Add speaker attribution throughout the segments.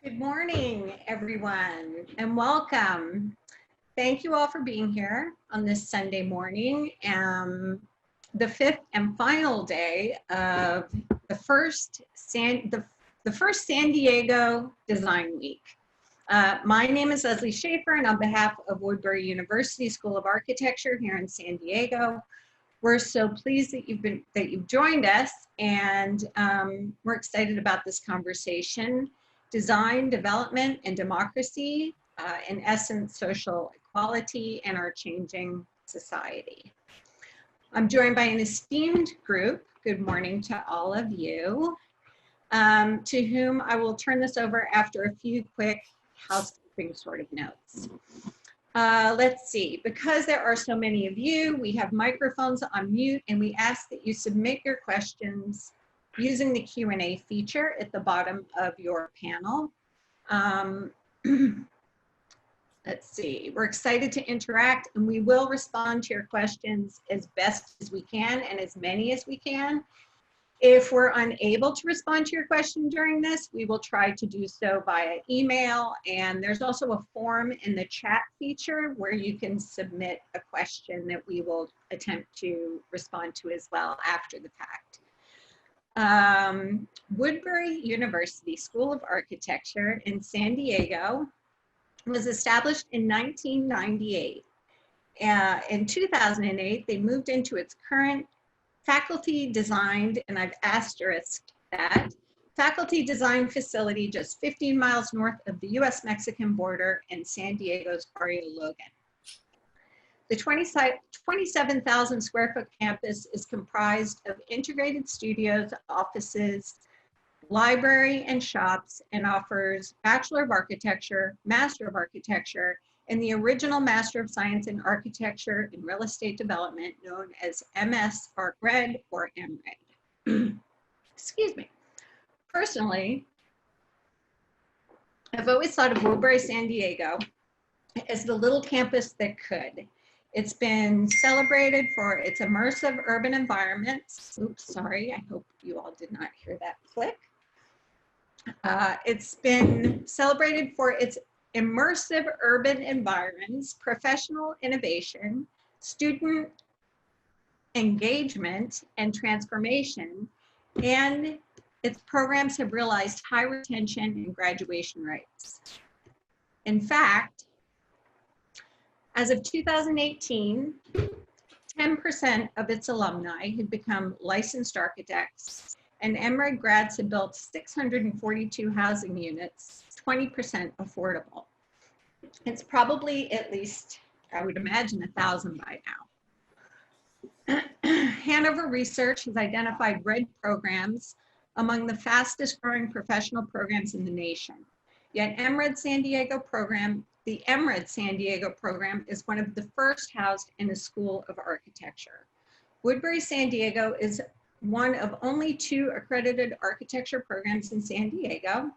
Speaker 1: Good morning, everyone, and welcome. Thank you all for being here on this Sunday morning, the fifth and final day of the first San Diego Design Week. My name is Leslee Schaffer, and on behalf of Woodbury University School of Architecture here in San Diego, we're so pleased that you've joined us, and we're excited about this conversation. Design, development, and democracy, in essence, social equality in our changing society. I'm joined by an esteemed group. Good morning to all of you, to whom I will turn this over after a few quick housekeeping sort of notes. Let's see, because there are so many of you, we have microphones on mute, and we ask that you submit your questions using the Q&A feature at the bottom of your panel. Let's see, we're excited to interact, and we will respond to your questions as best as we can and as many as we can. If we're unable to respond to your question during this, we will try to do so via email, and there's also a form in the chat feature where you can submit a question that we will attempt to respond to as well after the fact. Woodbury University School of Architecture in San Diego was established in 1998. In 2008, they moved into its current faculty designed, and I've asterisked that, faculty design facility just 15 miles north of the US-Mexican border in San Diego's Barrio Logan. The 27,000 square foot campus is comprised of integrated studios, offices, library, and shops, and offers Bachelor of Architecture, Master of Architecture, and the original Master of Science in Architecture and Real Estate Development, known as MS ArcRed or MRed. Excuse me. Personally, I've always thought of Woodbury, San Diego as the little campus that could. It's been celebrated for its immersive urban environments. Oops, sorry, I hope you all did not hear that click. It's been celebrated for its immersive urban environments, professional innovation, student engagement and transformation, and its programs have realized high retention and graduation rates. In fact, as of 2018, 10% of its alumni had become licensed architects, and MRed grads had built 642 housing units, 20% affordable. It's probably at least, I would imagine, 1,000 by now. Hanover Research has identified RED programs among the fastest growing professional programs in the nation. Yet the MRed San Diego program is one of the first housed in a school of architecture. Woodbury San Diego is one of only 2 accredited architecture programs in San Diego,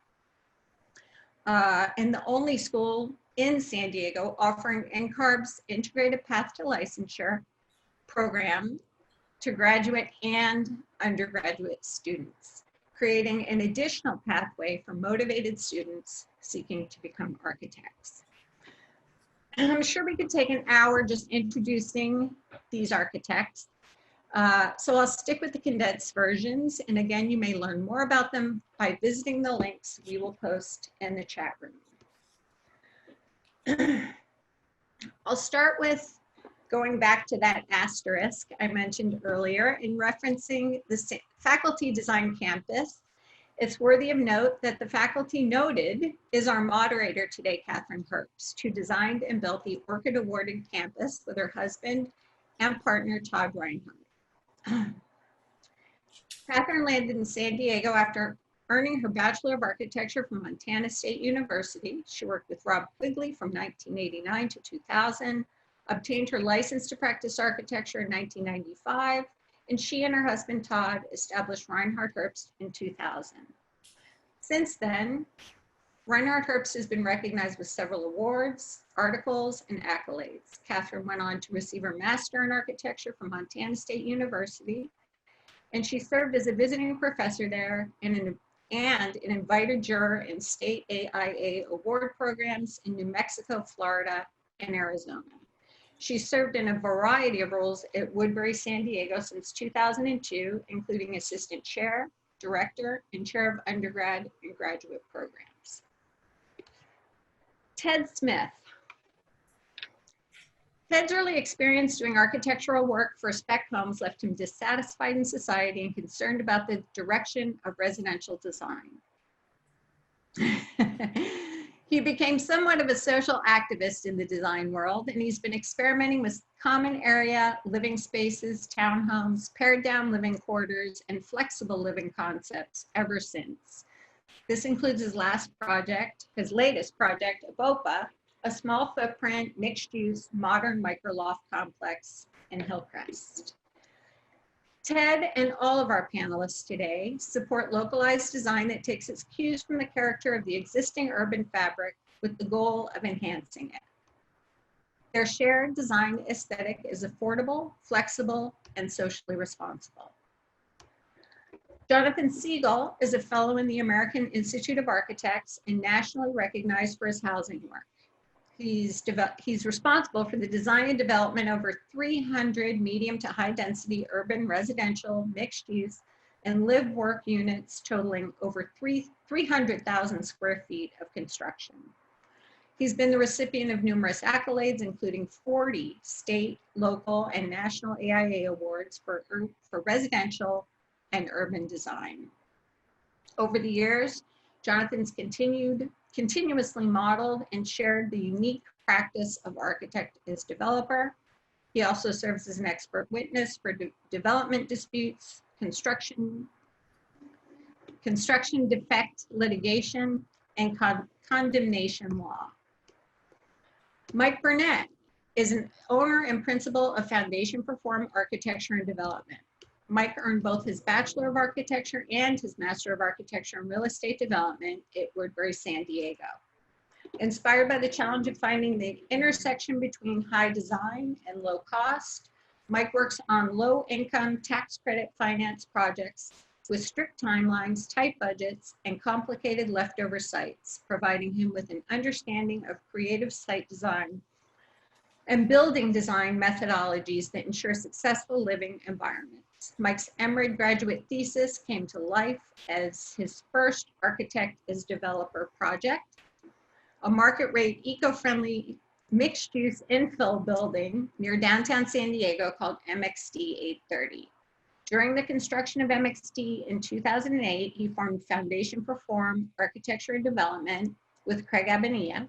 Speaker 1: and the only school in San Diego offering NCARB's Integrated Path to Licensure program to graduate and undergraduate students, creating an additional pathway for motivated students seeking to become architects. And I'm sure we could take an hour just introducing these architects. So I'll stick with the condensed versions. And again, you may learn more about them by visiting the links we will post in the chat room. I'll start with going back to that asterisk I mentioned earlier in referencing the faculty design campus. It's worthy of note that the faculty noted is our moderator today, Catherine Herbst, who designed and built the Orchid Awarded campus with her husband and partner, Todd Reinhardt. Catherine landed in San Diego after earning her Bachelor of Architecture from Montana State University. She worked with Rob Quigley from 1989 to 2000, obtained her license to practice architecture in 1995, and she and her husband Todd established Reinhardt Herbst in 2000. Since then, Reinhardt Herbst has been recognized with several awards, articles, and accolades. Catherine went on to receive her Master in Architecture from Montana State University, and she served as a visiting professor there and and an invited juror in state AIA award programs in New Mexico, Florida, and Arizona. She served in a variety of roles at Woodbury, San Diego since 2002, including assistant chair, director, and chair of undergrad and graduate programs. Ted Smith. Ted's early experience doing architectural work for spec homes left him dissatisfied in society and concerned about the direction of residential design. He became somewhat of a social activist in the design world, and he's been experimenting with common area living spaces, townhomes, pared down living quarters, and flexible living concepts ever since. This includes his latest project, Abopa, a small footprint, mixed-use, modern microloft complex in Hillcrest. Ted and all of our panelists today support localized design that takes its cues from the character of the existing urban fabric with the goal of enhancing it. Their shared design aesthetic is affordable, flexible, and socially responsible. Jonathan Segal is a fellow in the American Institute of Architects and nationally recognized for his housing work. He's responsible for the design and development of over 300 medium to high density urban residential, mixed use, and live work units totaling over 300,000 square feet of construction. He's been the recipient of numerous accolades, including 40 state, local, and national AIA awards for residential and urban design. Over the years, Jonathan's continuously modeled and shared the unique practice of architect as developer. He also serves as an expert witness for development disputes, construction defect litigation, and condemnation law. Mike Burnett is an owner and principal of Foundation for Form Architecture and Development. Mike earned both his Bachelor of Architecture and his Master of Architecture in Real Estate Development at Woodbury, San Diego. Inspired by the challenge of finding the intersection between high design and low cost, Mike works on low-income tax credit finance projects with strict timelines, tight budgets, and complicated leftover sites, providing him with an understanding of creative site design and building design methodologies that ensure successful living environments. Mike's Emerald graduate thesis came to life as his first architect as developer project, a market rate eco-friendly mixed use infill building near downtown San Diego called MXD 830. During the construction of MXD in 2008, he formed Foundation for Form Architecture and Development with Craig Abania.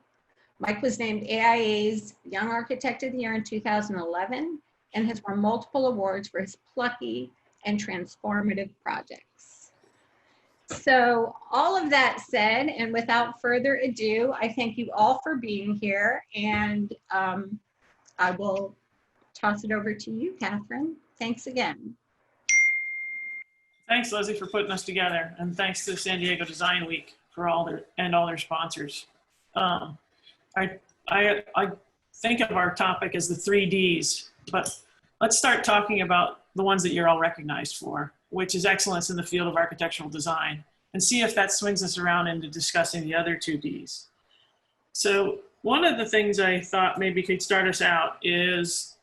Speaker 1: Mike was named AIA's Young Architect of the Year in 2011 and has won multiple awards for his plucky and transformative projects. So all of that said, and without further ado, I thank you all for being here, and I will toss it over to you, Catherine. Thanks again.
Speaker 2: Thanks, Leslie, for putting us together, and thanks to San Diego Design Week for all their sponsors. I think of our topic as the 3 Ds, but let's start talking about the ones that you're all recognized for, which is excellence in the field of architectural design, and see if that swings us around into discussing the other 2 Ds. So one of the things I thought maybe could start us out is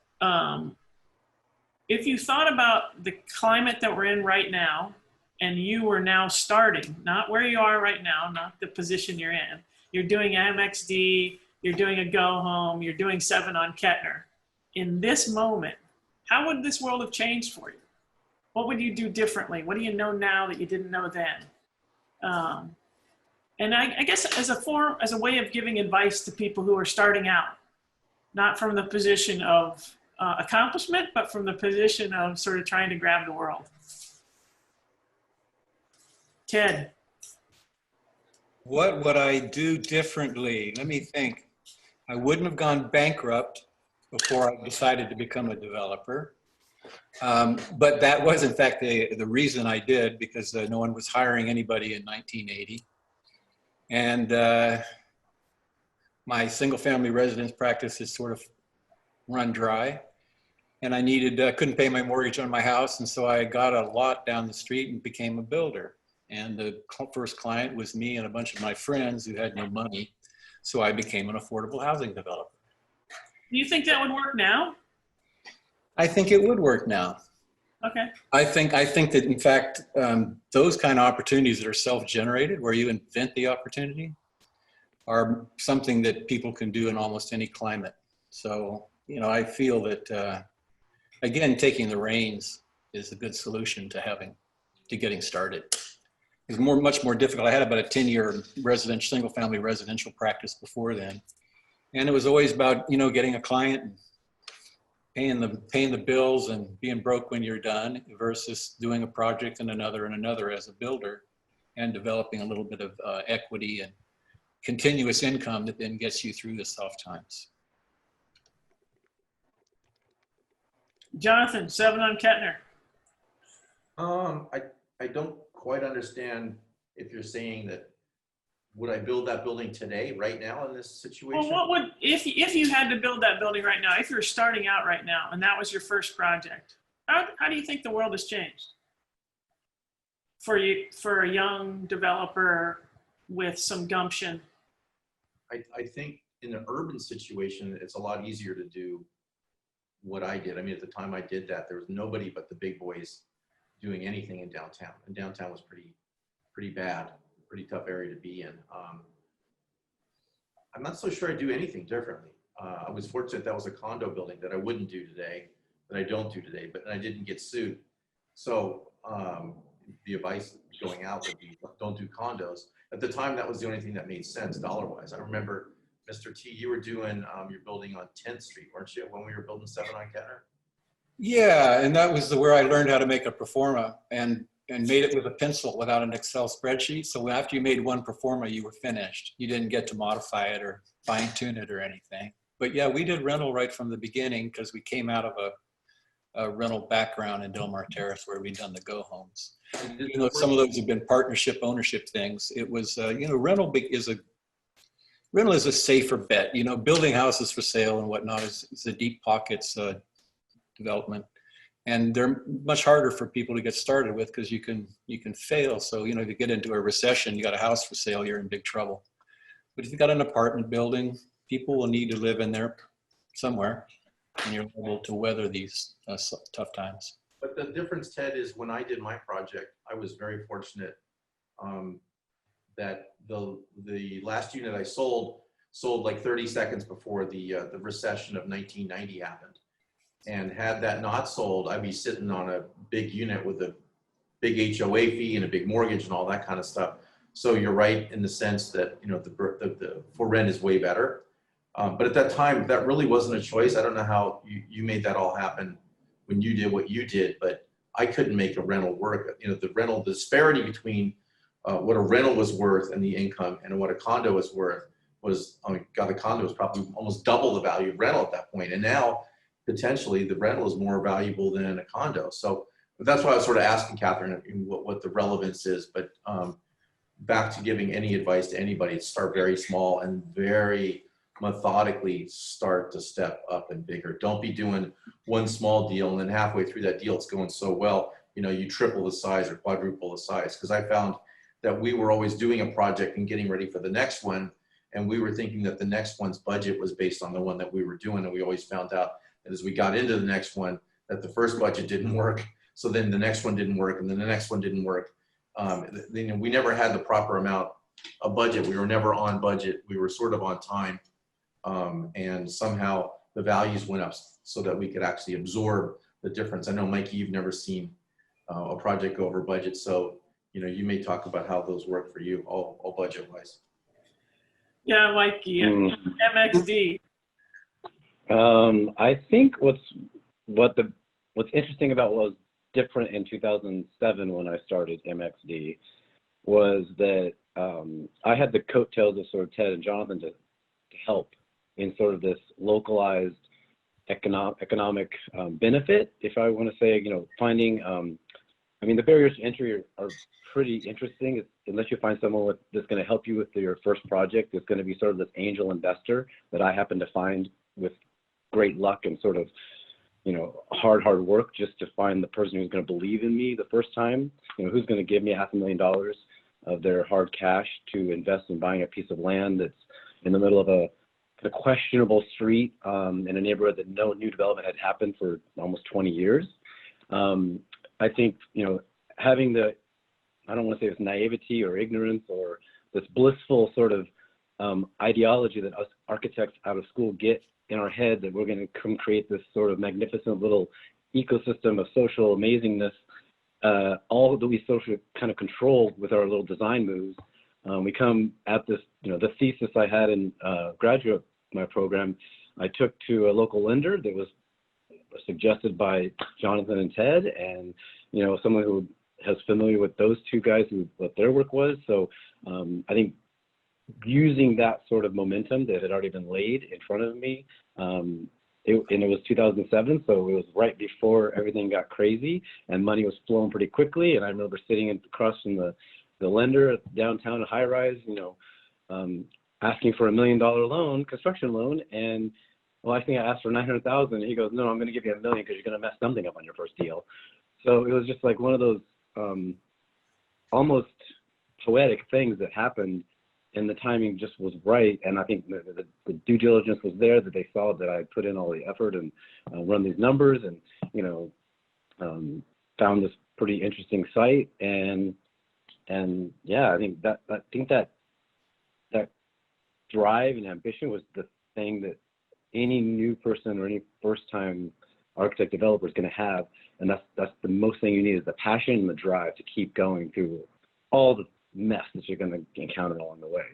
Speaker 2: if you thought about the climate that we're in right now, and you were now starting, not where you are right now, not the position you're in, you're doing MXD, you're doing a go home, you're doing 7 on Kettner. In this moment, how would this world have changed for you? What would you do differently? What do you know now that you didn't know then? And I guess as a way of giving advice to people who are starting out, not from the position of accomplishment, but from the position of sort of trying to grab the world. Ted.
Speaker 3: What would I do differently? Let me think. I wouldn't have gone bankrupt before I decided to become a developer. But that was in fact the reason I did, because no one was hiring anybody in 1980. And my single family residence practice is sort of run dry. And I couldn't pay my mortgage on my house. And so I got a lot down the street and became a builder. And the first client was me and a bunch of my friends who had no money. So I became an affordable housing developer.
Speaker 2: Do you think that would work now?
Speaker 3: I think it would work now.
Speaker 2: Okay.
Speaker 3: I think that, in fact, those kind of opportunities that are self-generated, where you invent the opportunity, are something that people can do in almost any climate. So, you know, I feel that, again, taking the reins is a good solution to getting started. It's much more difficult. I had about a 10-year single-family residential practice before then. And it was always about, you know, getting a client and paying the bills and being broke when you're done, versus doing a project and another as a builder, and developing a little bit of equity and continuous income that then gets you through the soft times.
Speaker 2: Jonathan, 7 on Kettner.
Speaker 4: I don't quite understand if you're saying that, would I build that building today, right now, in this situation?
Speaker 2: Well, what would, if you had to build that building right now, if you're starting out right now and that was your first project, how do you think the world has changed for you, for a young developer with some gumption?
Speaker 4: I think in an urban situation, it's a lot easier to do what I did. I mean, at the time I did that, there was nobody but the big boys doing anything in downtown. And downtown was pretty bad, pretty tough area to be in. I'm not so sure I'd do anything differently. I was fortunate that was a condo building that I wouldn't do today, that I don't do today, but I didn't get sued. So the advice going out would be, don't do condos. At the time, that was the only thing that made sense dollar-wise. I remember, Mr. T, you were doing your building on 10th Street, weren't you, when we were building 7 on Kettner?
Speaker 3: Yeah, and that was where I learned how to make a performa and made it with a pencil without an Excel spreadsheet. So after you made one performa, you were finished. You didn't get to modify it or fine tune it or anything. But yeah, we did rental right from the beginning because we came out of a rental background in Del Mar Terrace where we'd done the go homes. You know, some of those have been partnership ownership things. It was, you know, rental is a safer bet. You know, building houses for sale and whatnot is a deep pockets development. And they're much harder for people to get started with because you can fail. So, you know, if you get into a recession, you got a house for sale, you're in big trouble. But if you got an apartment building, people will need to live in there somewhere, and you're able to weather these tough times.
Speaker 4: But the difference, Ted, is when I did my project, I was very fortunate that the last unit I sold like 30 seconds before the recession of 1990 happened. And had that not sold, I'd be sitting on a big unit with a big HOA fee and a big mortgage and all that kind of stuff. So you're right in the sense that, you know, the for rent is way better. But at that time, that really wasn't a choice. I don't know how you made that all happen when you did what you did, but I couldn't make a rental work. You know, the disparity between what a rental was worth and the income and what a condo was worth was, I mean, God, the condo was probably almost double the value of rental at that point. And now, potentially, the rental is more valuable than a condo. So that's why I was sort of asking Catherine what the relevance is. But back to giving any advice to anybody, start very small and very methodically start to step up and bigger. Don't be doing one small deal and then halfway through that deal, it's going so well, you know, you triple the size or quadruple the size. Because I found that we were always doing a project and getting ready for the next one. And we were thinking that the next one's budget was based on the one that we were doing. And we always found out that as we got into the next one, that the first budget didn't work. So then the next one didn't work, and then the next one didn't work. We never had the proper amount of budget. We were never on budget. We were sort of on time. And somehow the values went up so that we could actually absorb the difference. I know, Mikey, you've never seen a project go over budget. So, you know, you may talk about how those work for you, all budget-wise.
Speaker 2: Yeah, Mikey, MXD.
Speaker 5: I think what's interesting about what was different in 2007 when I started MXD was that I had the coattails of sort of Ted and Jonathan to help in sort of this localized economic benefit, if I want to say, you know, finding, I mean, the barriers to entry are pretty interesting. Unless you find someone that's going to help you with your first project, it's going to be sort of this angel investor that I happen to find with great luck and sort of hard work just to find the person who's going to believe in me the first time, who's going to give me $500,000 of their hard cash to invest in buying a piece of land that's in the middle of a questionable street in a neighborhood that no new development had happened for almost 20 years. I think, having I don't want to say it's naivety or ignorance or this blissful sort of ideology that us architects out of school get in our head, that we're going to come create this sort of magnificent little ecosystem of social amazingness, all that we socially kind of control with our little design moves. We come at this, the thesis I had in graduate my program, I took to a local lender that was suggested by Jonathan and Ted, and someone who has familiar with those two guys who what their work was. So I think using that sort of momentum that had already been laid in front of me, and it was 2007, so it was right before everything got crazy and money was flowing pretty quickly. And I remember sitting across from the lender downtown, a high rise, asking for $1 million loan, construction loan, and well, I think I asked for 900,000. And he goes, "No, I'm going to give you $1 million because you're going to mess something up on your first deal." So it was just like one of those almost poetic things that happened, and the timing just was right. And I think the due diligence was there, that they saw that I put in all the effort and run these numbers, and found this pretty interesting site. And yeah, I think that drive and ambition was the thing that any new person or any first-time architect developer is going to have, and that's the most thing you need, is the passion and the drive to keep going through all the mess that you're going to encounter along the way.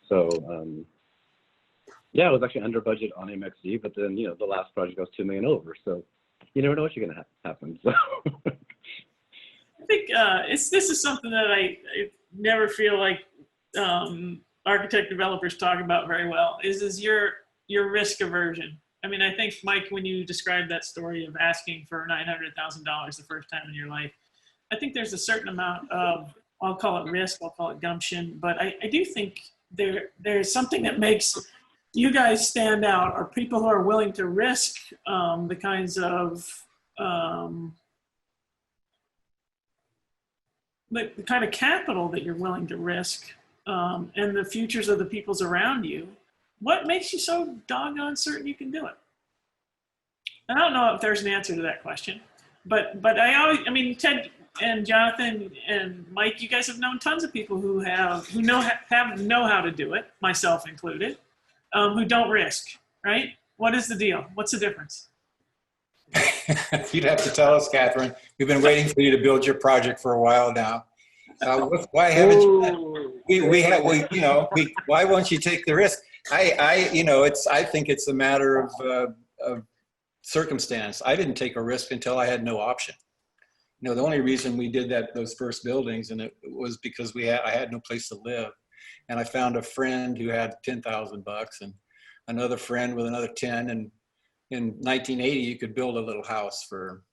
Speaker 5: So yeah, it was actually under budget on MXD, but then the last project goes $2 million over, so you never know what's going to happen. So
Speaker 2: I think this is something that I never feel like architect developers talk about very well, is your risk aversion. I mean, I think, Mike, when you described that story of asking for $900,000 the first time in your life, I think there's a certain amount of, I'll call it risk, I'll call it gumption, but I do think there's something that makes you guys stand out, are people who are willing to risk the kinds of the kind of capital that you're willing to risk, and the futures of the peoples around you. What makes you so doggone certain you can do it? I don't know if there's an answer to that question, but I mean, Ted and Jonathan and Mike, you guys have known tons of people who know how to do it, myself included, who don't risk, right? What is the deal? What's the difference?
Speaker 3: You'd have to tell us, Catherine. We've been waiting for you to build your project for a while now. Why haven't you? Why won't you take the risk? I think it's a matter of circumstance. I didn't take a risk until I had no option. The only reason we did those first buildings, and it was because I had no place to live, and I found a friend who had $10,000 and another friend with another 10, and in 1980 you could build a little house for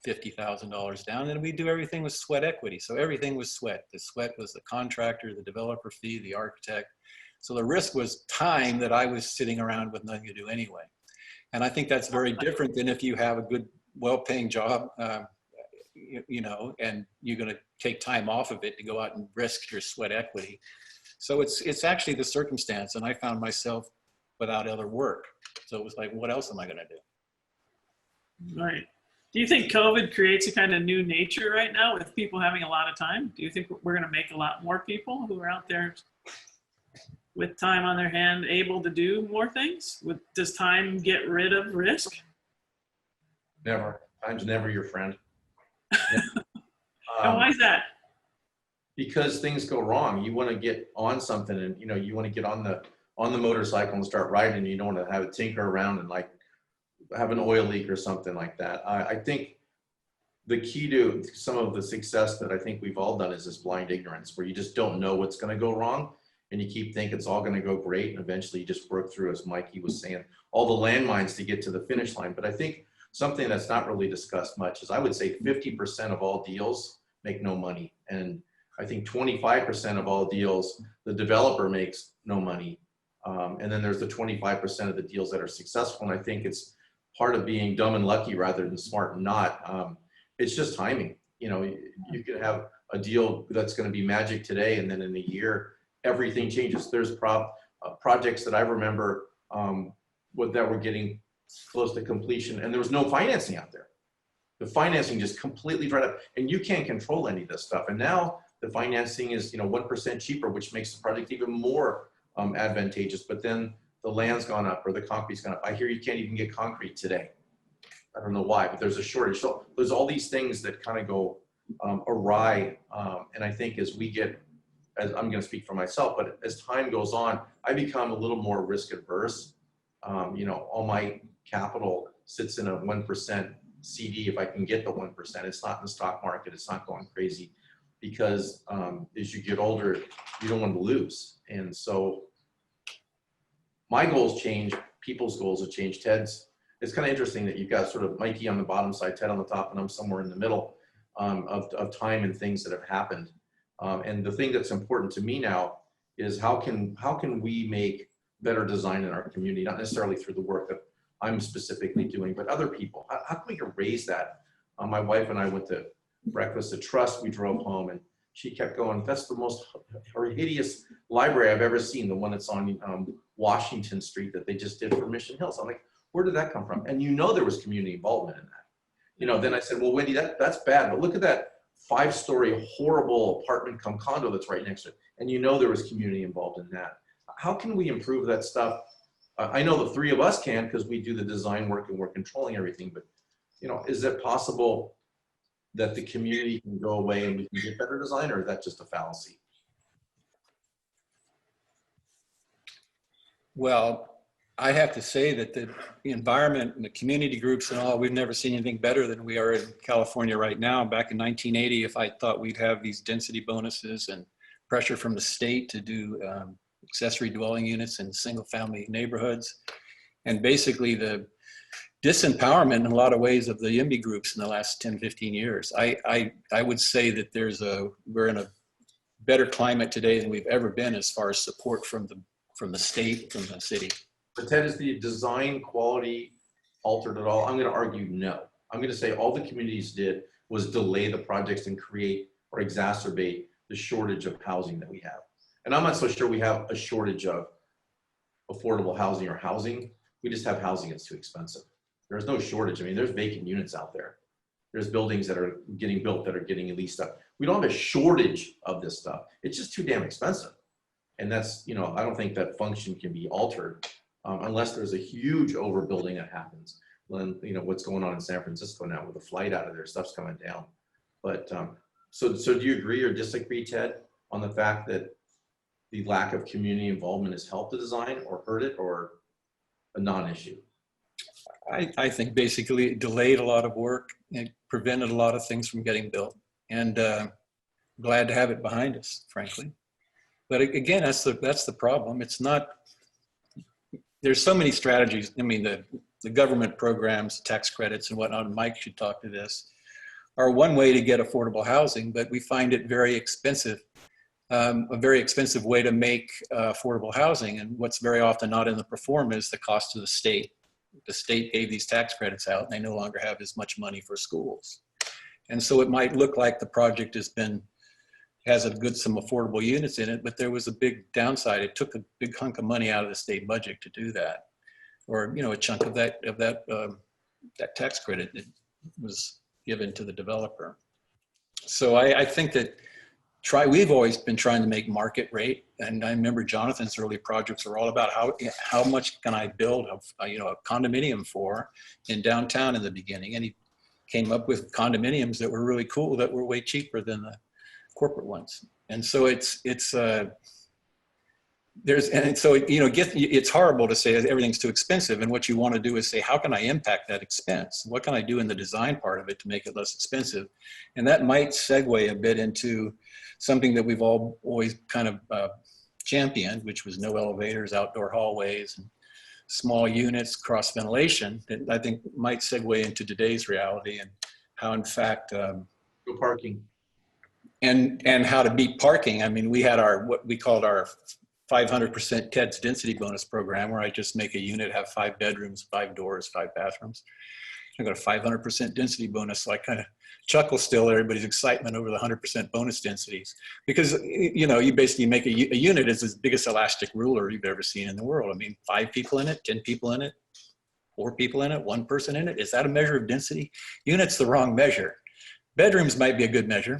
Speaker 3: $50,000 down, and we do everything with sweat equity. So everything was sweat. The sweat was the contractor, the developer fee, the architect. So the risk was time that I was sitting around with nothing to do anyway. And I think that's very different than if you have a good, well-paying job, and you're going to take time off of it to go out and risk your sweat equity. So it's actually the circumstance. And I found myself without other work. So it was like, what else am I going to do?
Speaker 2: Right. Do you think COVID creates a kind of new nature right now with people having a lot of time? Do you think we're going to make a lot more people who are out there with time on their hand, able to do more things? Does time get rid of risk?
Speaker 4: Never. Time's never your friend.
Speaker 2: And why is that?
Speaker 4: Because things go wrong. You want to get on something, and you want to get on the motorcycle and start riding, and you don't want to have it tinker around and like have an oil leak or something like that. I think the key to some of the success that I think we've all done is this blind ignorance, where you just don't know what's going to go wrong, and you keep thinking it's all going to go great, and eventually you just work through, as Mikey was saying, all the landmines to get to the finish line. But I think something that's not really discussed much is, I would say 50% of all deals make no money, and I think 25% of all deals the developer makes no money, and then there's the 25% of the deals that are successful. And I think it's part of being dumb and lucky rather than smart and not. It's just timing. You know, you could have a deal that's going to be magic today, and then in a year, everything changes. There's projects that I remember that were getting close to completion, and there was no financing out there. The financing just completely dried up, and you can't control any of this stuff. And now the financing is, 1% cheaper, which makes the project even more advantageous. But then the land's gone up or the concrete's gone up. I hear you can't even get concrete today. I don't know why, but there's a shortage. So there's all these things that kind of go awry. And I think as I'm going to speak for myself, but as time goes on, I become a little more risk adverse. All my capital sits in a 1% CD if I can get the 1%. It's not in the stock market. It's not going crazy because as you get older, you don't want to lose. And so my goals change, people's goals have changed. Ted's, it's kind of interesting that you've got sort of Mikey on the bottom side, Ted on the top, and I'm somewhere in the middle of time and things that have happened. And the thing that's important to me now is how can we make better design in our community, not necessarily through the work that I'm specifically doing, but other people. How can we raise that? My wife and I went to breakfast at Trust. We drove home and she kept going, that's the most hideous library I've ever seen, the one that's on Washington Street that they just did for Mission Hills. I'm like, where did that come from? And there was community involvement in that. Then I said, well, Wendy, that's bad, but look at that 5-story horrible apartment cum condo that's right next to it. And there was community involved in that. How can we improve that stuff? I know the three of us can because we do the design work and we're controlling everything, but is it possible that the community can go away and we can get better design, or is that just a fallacy?
Speaker 3: Well, I have to say that the environment and the community groups and all, we've never seen anything better than we are in California right now. Back in 1980, if I thought we'd have these density bonuses and pressure from the state to do accessory dwelling units in single family neighborhoods, and basically the disempowerment in a lot of ways of the IMBY groups in the last 10, 15 years. I would say that we're in a better climate today than we've ever been as far as support from the state, from the city.
Speaker 4: But Ted, is the design quality altered at all? I'm going to argue no. I'm going to say all the communities did was delay the projects and create or exacerbate the shortage of housing that we have. And I'm not so sure we have a shortage of affordable housing or housing. We just have housing that's too expensive. There's no shortage. I mean, there's vacant units out there. There's buildings that are getting built that are getting leased up. We don't have a shortage of this stuff. It's just too damn expensive. And that's, I don't think that function can be altered unless there's a huge overbuilding that happens. When, what's going on in San Francisco now with the flight out of there, stuff's coming down. But so do you agree or disagree, Ted, on the fact that the lack of community involvement has helped the design or hurt it, or a non-issue?
Speaker 3: I think basically it delayed a lot of work and prevented a lot of things from getting built, and glad to have it behind us, frankly. But again, that's the problem. It's not, there's so many strategies. I mean, the government programs, tax credits and whatnot, and Mike should talk to this, are one way to get affordable housing, but we find it very expensive. A very expensive way to make affordable housing. And what's very often not in the perform is the cost to the state. The state gave these tax credits out and they no longer have as much money for schools. And so it might look like the project has some affordable units in it, but there was a big downside. It took a big hunk of money out of the state budget to do that. Or, a chunk of that tax credit that was given to the developer. So I think that we've always been trying to make market rate. And I remember Jonathan's early projects were all about how much can I build a condominium for in downtown in the beginning. And he came up with condominiums that were really cool, that were way cheaper than the corporate ones. And so it's horrible to say that everything's too expensive. And what you want to do is say, how can I impact that expense? What can I do in the design part of it to make it less expensive? And that might segue a bit into something that we've always kind of championed, which was no elevators, outdoor hallways, and small units, cross ventilation, that I think might segue into today's reality and how, in fact,
Speaker 4: No parking.
Speaker 3: and how to beat parking. I mean, we had what we called our 500% TED's density bonus program where I just make a unit have 5 bedrooms, 5 doors, 5 bathrooms. I got a 500% density bonus, so I kind of chuckle still at everybody's excitement over the 100% bonus densities, because you know, you basically make a unit is as big as elastic ruler you've ever seen in the world. I mean, 5 people in it, 10 people in it, 4 people in it, 1 person in it. Is that a measure of density? Unit's the wrong measure. Bedrooms might be a good measure.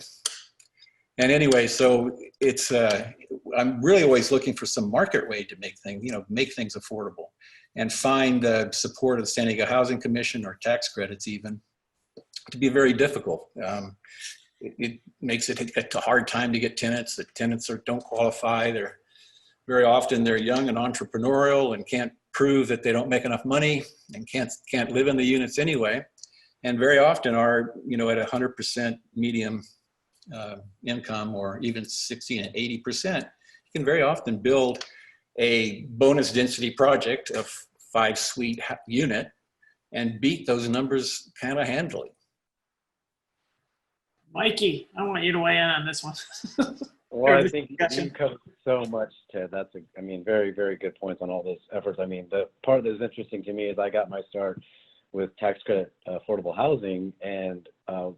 Speaker 3: And anyway, so it's I'm really always looking for some market rate to make things, you know, make things affordable, and find the support of the San Diego Housing Commission or tax credits even to be very difficult. It makes it a hard time to get tenants. The tenants don't qualify. They're very often young and entrepreneurial and can't prove that they don't make enough money and can't live in the units anyway. And very often are, you know, at 100% medium income, or even 60 and 80%, you can very often build a bonus density project of 5 suite unit and beat those numbers kind of handily.
Speaker 2: Mikey, I want you to weigh in on this one.
Speaker 5: Well, I think you covered so much, Ted. That's, I mean, very, very good points on all those efforts. I mean, the part that is interesting to me is I got my start with tax credit affordable housing and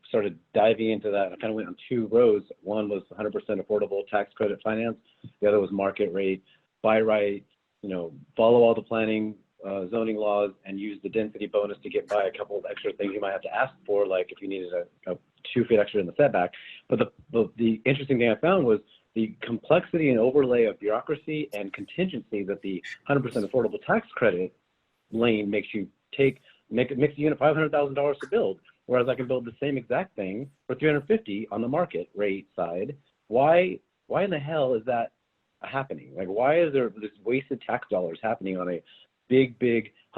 Speaker 5: started diving into that. I kind of went on 2 roads. One was 100% affordable tax credit finance. The other was market rate, buy right, you know, follow all the planning, zoning laws, and use the density bonus to get by a couple of extra things you might have to ask for, like if you needed a 2 feet extra in the setback. But the interesting thing I found was the complexity and overlay of bureaucracy and contingency that the 100% affordable tax credit lane makes you take. Makes a unit $500,000 to build, whereas I can build the same exact thing for $350,000 on the market rate side. Why in the hell is that happening? Like, why is there this wasted tax dollars happening on a big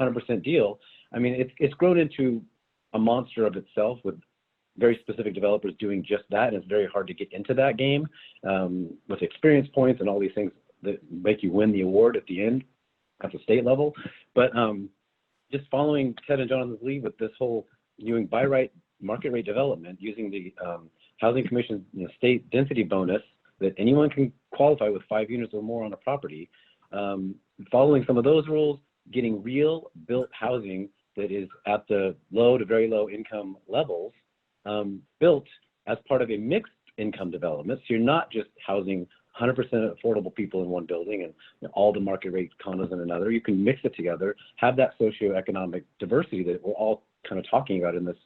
Speaker 5: 100% deal? I mean, it's grown into a monster of itself with very specific developers doing just that, and it's very hard to get into that game with experience points and all these things that make you win the award at the end at the state level. But just following Ted and Jonathan's lead with this whole doing buy right market rate development using the Housing Commission state density bonus that anyone can qualify with 5 units or more on a property, following some of those rules, getting real built housing that is at the low to very low income levels, built as part of a mixed income development. So you're not just housing 100% affordable people in one building and all the market rate condos in another. You can mix it together, have that socioeconomic diversity that we're all kind of talking about in this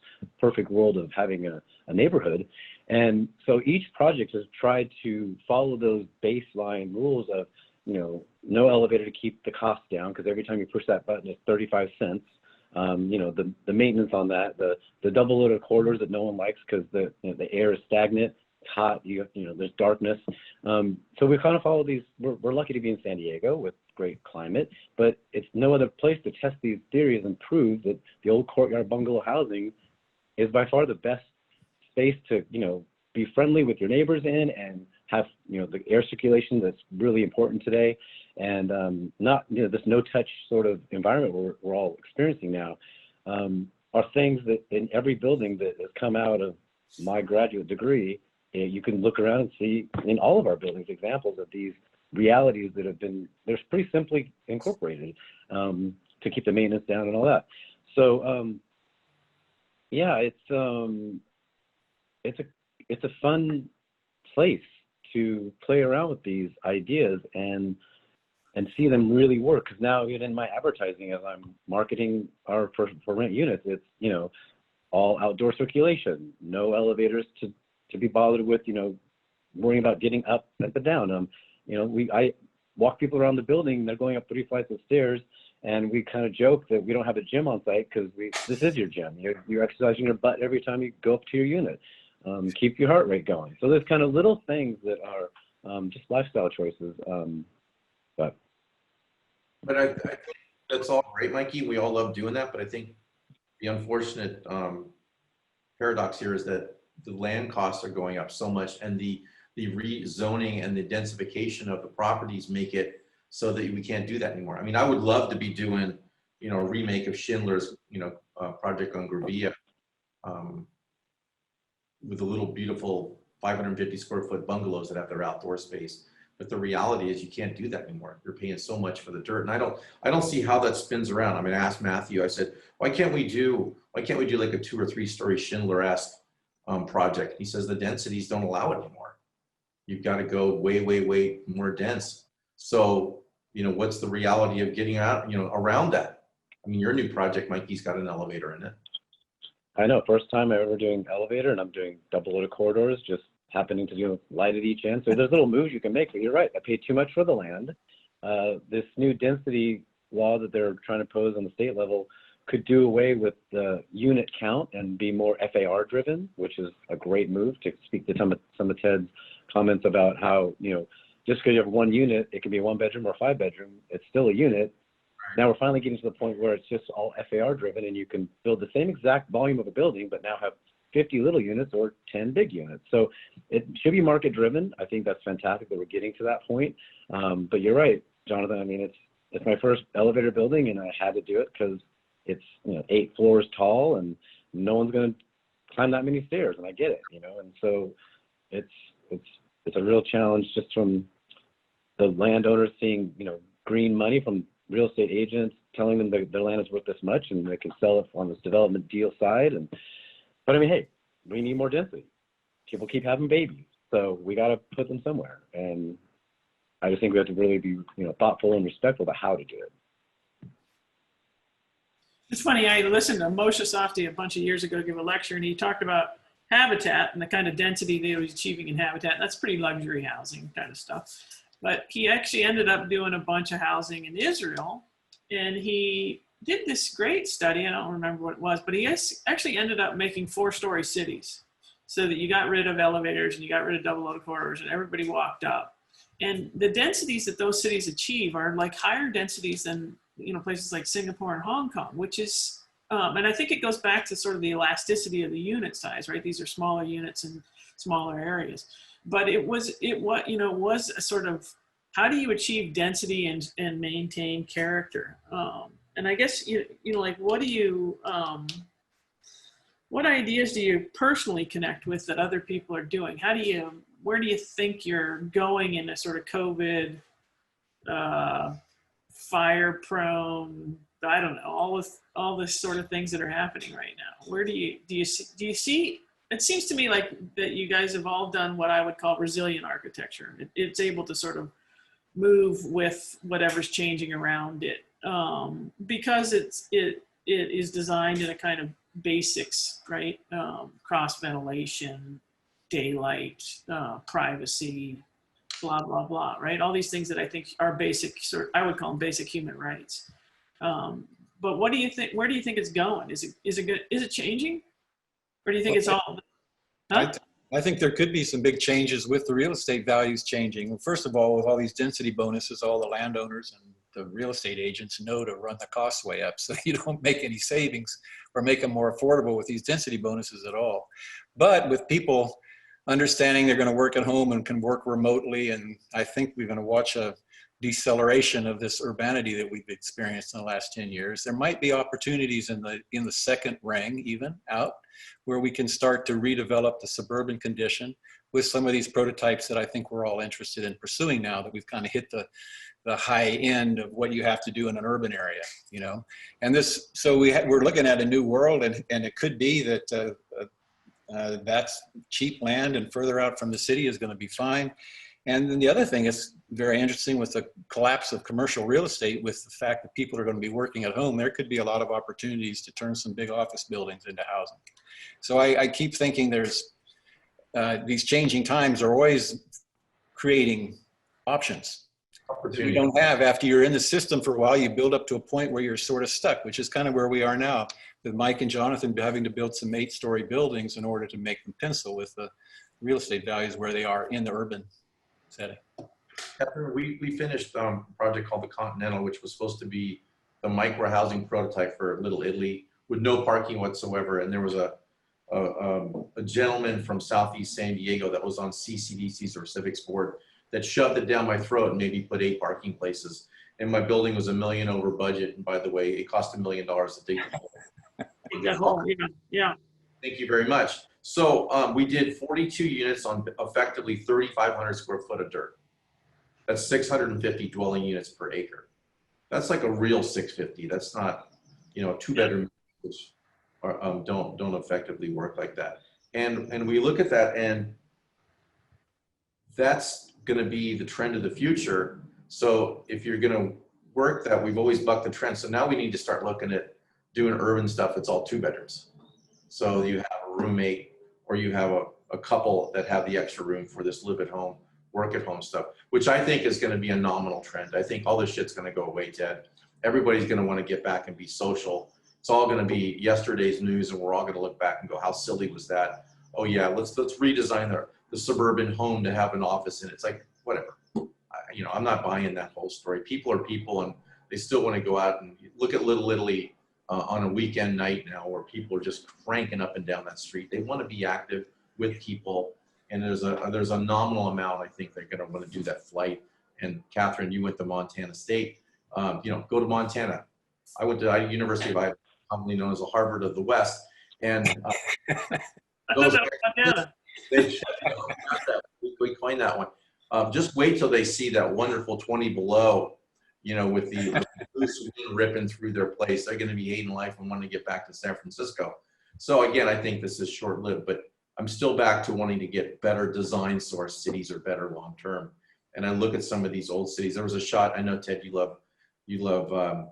Speaker 5: perfect world of having a neighborhood. And so each project has tried to follow those baseline rules of, you know, no elevator to keep the cost down, because every time you push that button, it's 35 cents. You know, the maintenance on that, the double loaded corridors that no one likes because the air is stagnant. It's hot, you know, there's darkness. So we kind of follow these. We're lucky to be in San Diego with great climate, but it's no other place to test these theories and prove that the old courtyard bungalow housing is by far the best space to, you know, be friendly with your neighbors in and have, you know, the air circulation that's really important today, and not, you know, this no touch sort of environment we're all experiencing now, are things that in every building that has come out of my graduate degree, you can look around and see in all of our buildings examples of these realities that have been, they're pretty simply incorporated to keep the maintenance down and all that. So yeah, it's a fun place to play around with these ideas and see them really work. Because now, even in my advertising, as I'm marketing our for rent units, it's, you know, all outdoor circulation, no elevators to be bothered with, you know, worrying about getting up and down. You know, I walk people around the building, they're going up 3 flights of stairs, and we kind of joke that we don't have a gym on site because this is your gym. You're exercising your butt every time you go up to your unit. Keep your heart rate going. So there's kind of little things that are just lifestyle choices. But
Speaker 4: I think that's all great, Mikey. We all love doing that, but I think the unfortunate paradox here is that the land costs are going up so much, and the rezoning and the densification of the properties make it so that we can't do that anymore. I mean, I would love to be doing, you know, a remake of Schindler's, you know, project on Gravia, with the little beautiful 550 square foot bungalows that have their outdoor space. But the reality is you can't do that anymore. You're paying so much for the dirt. And I don't see how that spins around. I mean, I asked Matthew, I said, why can't we do like a 2 or 3 story Schindler-esque project? He says the densities don't allow it anymore. You've got to go way, way, way more dense. So, you know, what's the reality of getting out, you know, around that? I mean, your new project, Mikey's got an elevator in it.
Speaker 5: I know, first time I'm ever doing elevator, and I'm doing double loaded corridors, just happening to do light at each end. So there's little moves you can make, but you're right. I paid too much for the land. This new density law that they're trying to pose on the state level could do away with the unit count and be more FAR driven, which is a great move, to speak to some of Ted's comments about how, you know, just because you have one unit, it can be a 1 bedroom or a 5 bedroom, it's still a unit. Now we're finally getting to the point where it's just all FAR driven, and you can build the same exact volume of a building, but now have 50 little units or 10 big units. So it should be market driven. I think that's fantastic that we're getting to that point. But you're right, Jonathan. I mean, it's my first elevator building, and I had to do it because it's, you know, 8 floors tall, and no one's going to climb that many stairs, and I get it, you know. And so it's a real challenge just from the landowners seeing, you know, green money from real estate agents telling them that their land is worth this much and they can sell it on this development deal side. But I mean, hey, we need more density. People keep having babies, so we got to put them somewhere. And I just think we have to really be, you know, thoughtful and respectful about how to do it.
Speaker 2: It's funny, I listened to Moshe Safdie a bunch of years ago give a lecture, and he talked about habitat and the kind of density they was achieving in habitat. That's pretty luxury housing kind of stuff. But he actually ended up doing a bunch of housing in Israel, and he did this great study. I don't remember what it was, but he actually ended up making 4-story cities, so that you got rid of elevators and you got rid of double loaded corridors, and everybody walked up. And the densities that those cities achieve are like higher densities than, you know, places like Singapore and Hong Kong, which is, and I think it goes back to sort of the elasticity of the unit size, right? These are smaller units in smaller areas. But it was a sort of, how do you achieve density and maintain character? And I guess, you know, like, what ideas do you personally connect with that other people are doing? Where do you think you're going in a sort of COVID, fire prone, I don't know, all this sort of things that are happening right now? Where do you see, it seems to me like that you guys have all done what I would call resilient architecture. It's able to sort of move with whatever's changing around it, because it is designed in a kind of basics, right? Cross ventilation, daylight, privacy, blah, blah, blah, right? All these things that I think are basic, I would call them basic human rights. But what do you think, where do you think it's going? Is it good? Is it changing? Or do you think it's all? Huh?
Speaker 3: I think there could be some big changes with the real estate values changing. First of all, with all these density bonuses, all the landowners and the real estate agents know to run the costs way up, so you don't make any savings or make them more affordable with these density bonuses at all. But with people understanding they're going to work at home and can work remotely, and I think we're going to watch a deceleration of this urbanity that we've experienced in the last 10 years. There might be opportunities in the second ring even out where we can start to redevelop the suburban condition with some of these prototypes that I think we're all interested in pursuing now that we've kind of hit the high end of what you have to do in an urban area, you know. And this, so we're looking at a new world, and it could be that that's cheap land and further out from the city is going to be fine. And then the other thing is very interesting with the collapse of commercial real estate, with the fact that people are going to be working at home, there could be a lot of opportunities to turn some big office buildings into housing. So I keep thinking there's these changing times are always creating options that we don't have. After you're in the system for a while, you build up to a point where you're sort of stuck, which is kind of where we are now, with Mike and Jonathan having to build some 8-story buildings in order to make them pencil with the real estate values where they are in the urban setting.
Speaker 4: We finished a project called the Continental, which was supposed to be the micro housing prototype for Little Italy with no parking whatsoever. And there was a gentleman from Southeast San Diego that was on CCDC's or Civics board that shoved it down my throat and maybe put 8 parking places. And my building was $1 million over budget. And by the way, it cost $1 million to dig the hole.
Speaker 2: Yeah.
Speaker 4: Thank you very much. So we did 42 units on effectively 3,500 square foot of dirt. That's 650 dwelling units per acre. That's like a real 650. That's not, you know, 2-bedroom, which are, don't effectively work like that. And we look at that, and that's going to be the trend of the future. So if you're going to work that, we've always bucked the trend. So now we need to start looking at doing urban stuff. It's all 2 bedrooms. So you have a roommate, or you have a couple that have the extra room for this live at home, work at home stuff, which I think is going to be a nominal trend. I think all this shit's going to go away, Ted. Everybody's going to want to get back and be social. It's all going to be yesterday's news, and we're all going to look back and go, how silly was that? Oh yeah, let's redesign the suburban home to have an office in it. It's like, whatever. You know, I'm not buying that whole story. People are people, and they still want to go out and look at Little Italy on a weekend night now, where people are just cranking up and down that street. They want to be active with people, and there's a nominal amount. I think they're going to want to do that flight. And Catherine, you went to Montana State. You know, go to Montana. I went to University of Iowa, commonly known as the Harvard of the West, and those they we coined that one. Just wait till they see that wonderful 20 below, you know, with the loose wind ripping through their place. They're going to be hating life and wanting to get back to San Francisco. So again, I think this is short-lived, but I'm still back to wanting to get better design source cities are better long-term. And I look at some of these old cities. There was a shot, I know, Ted, you love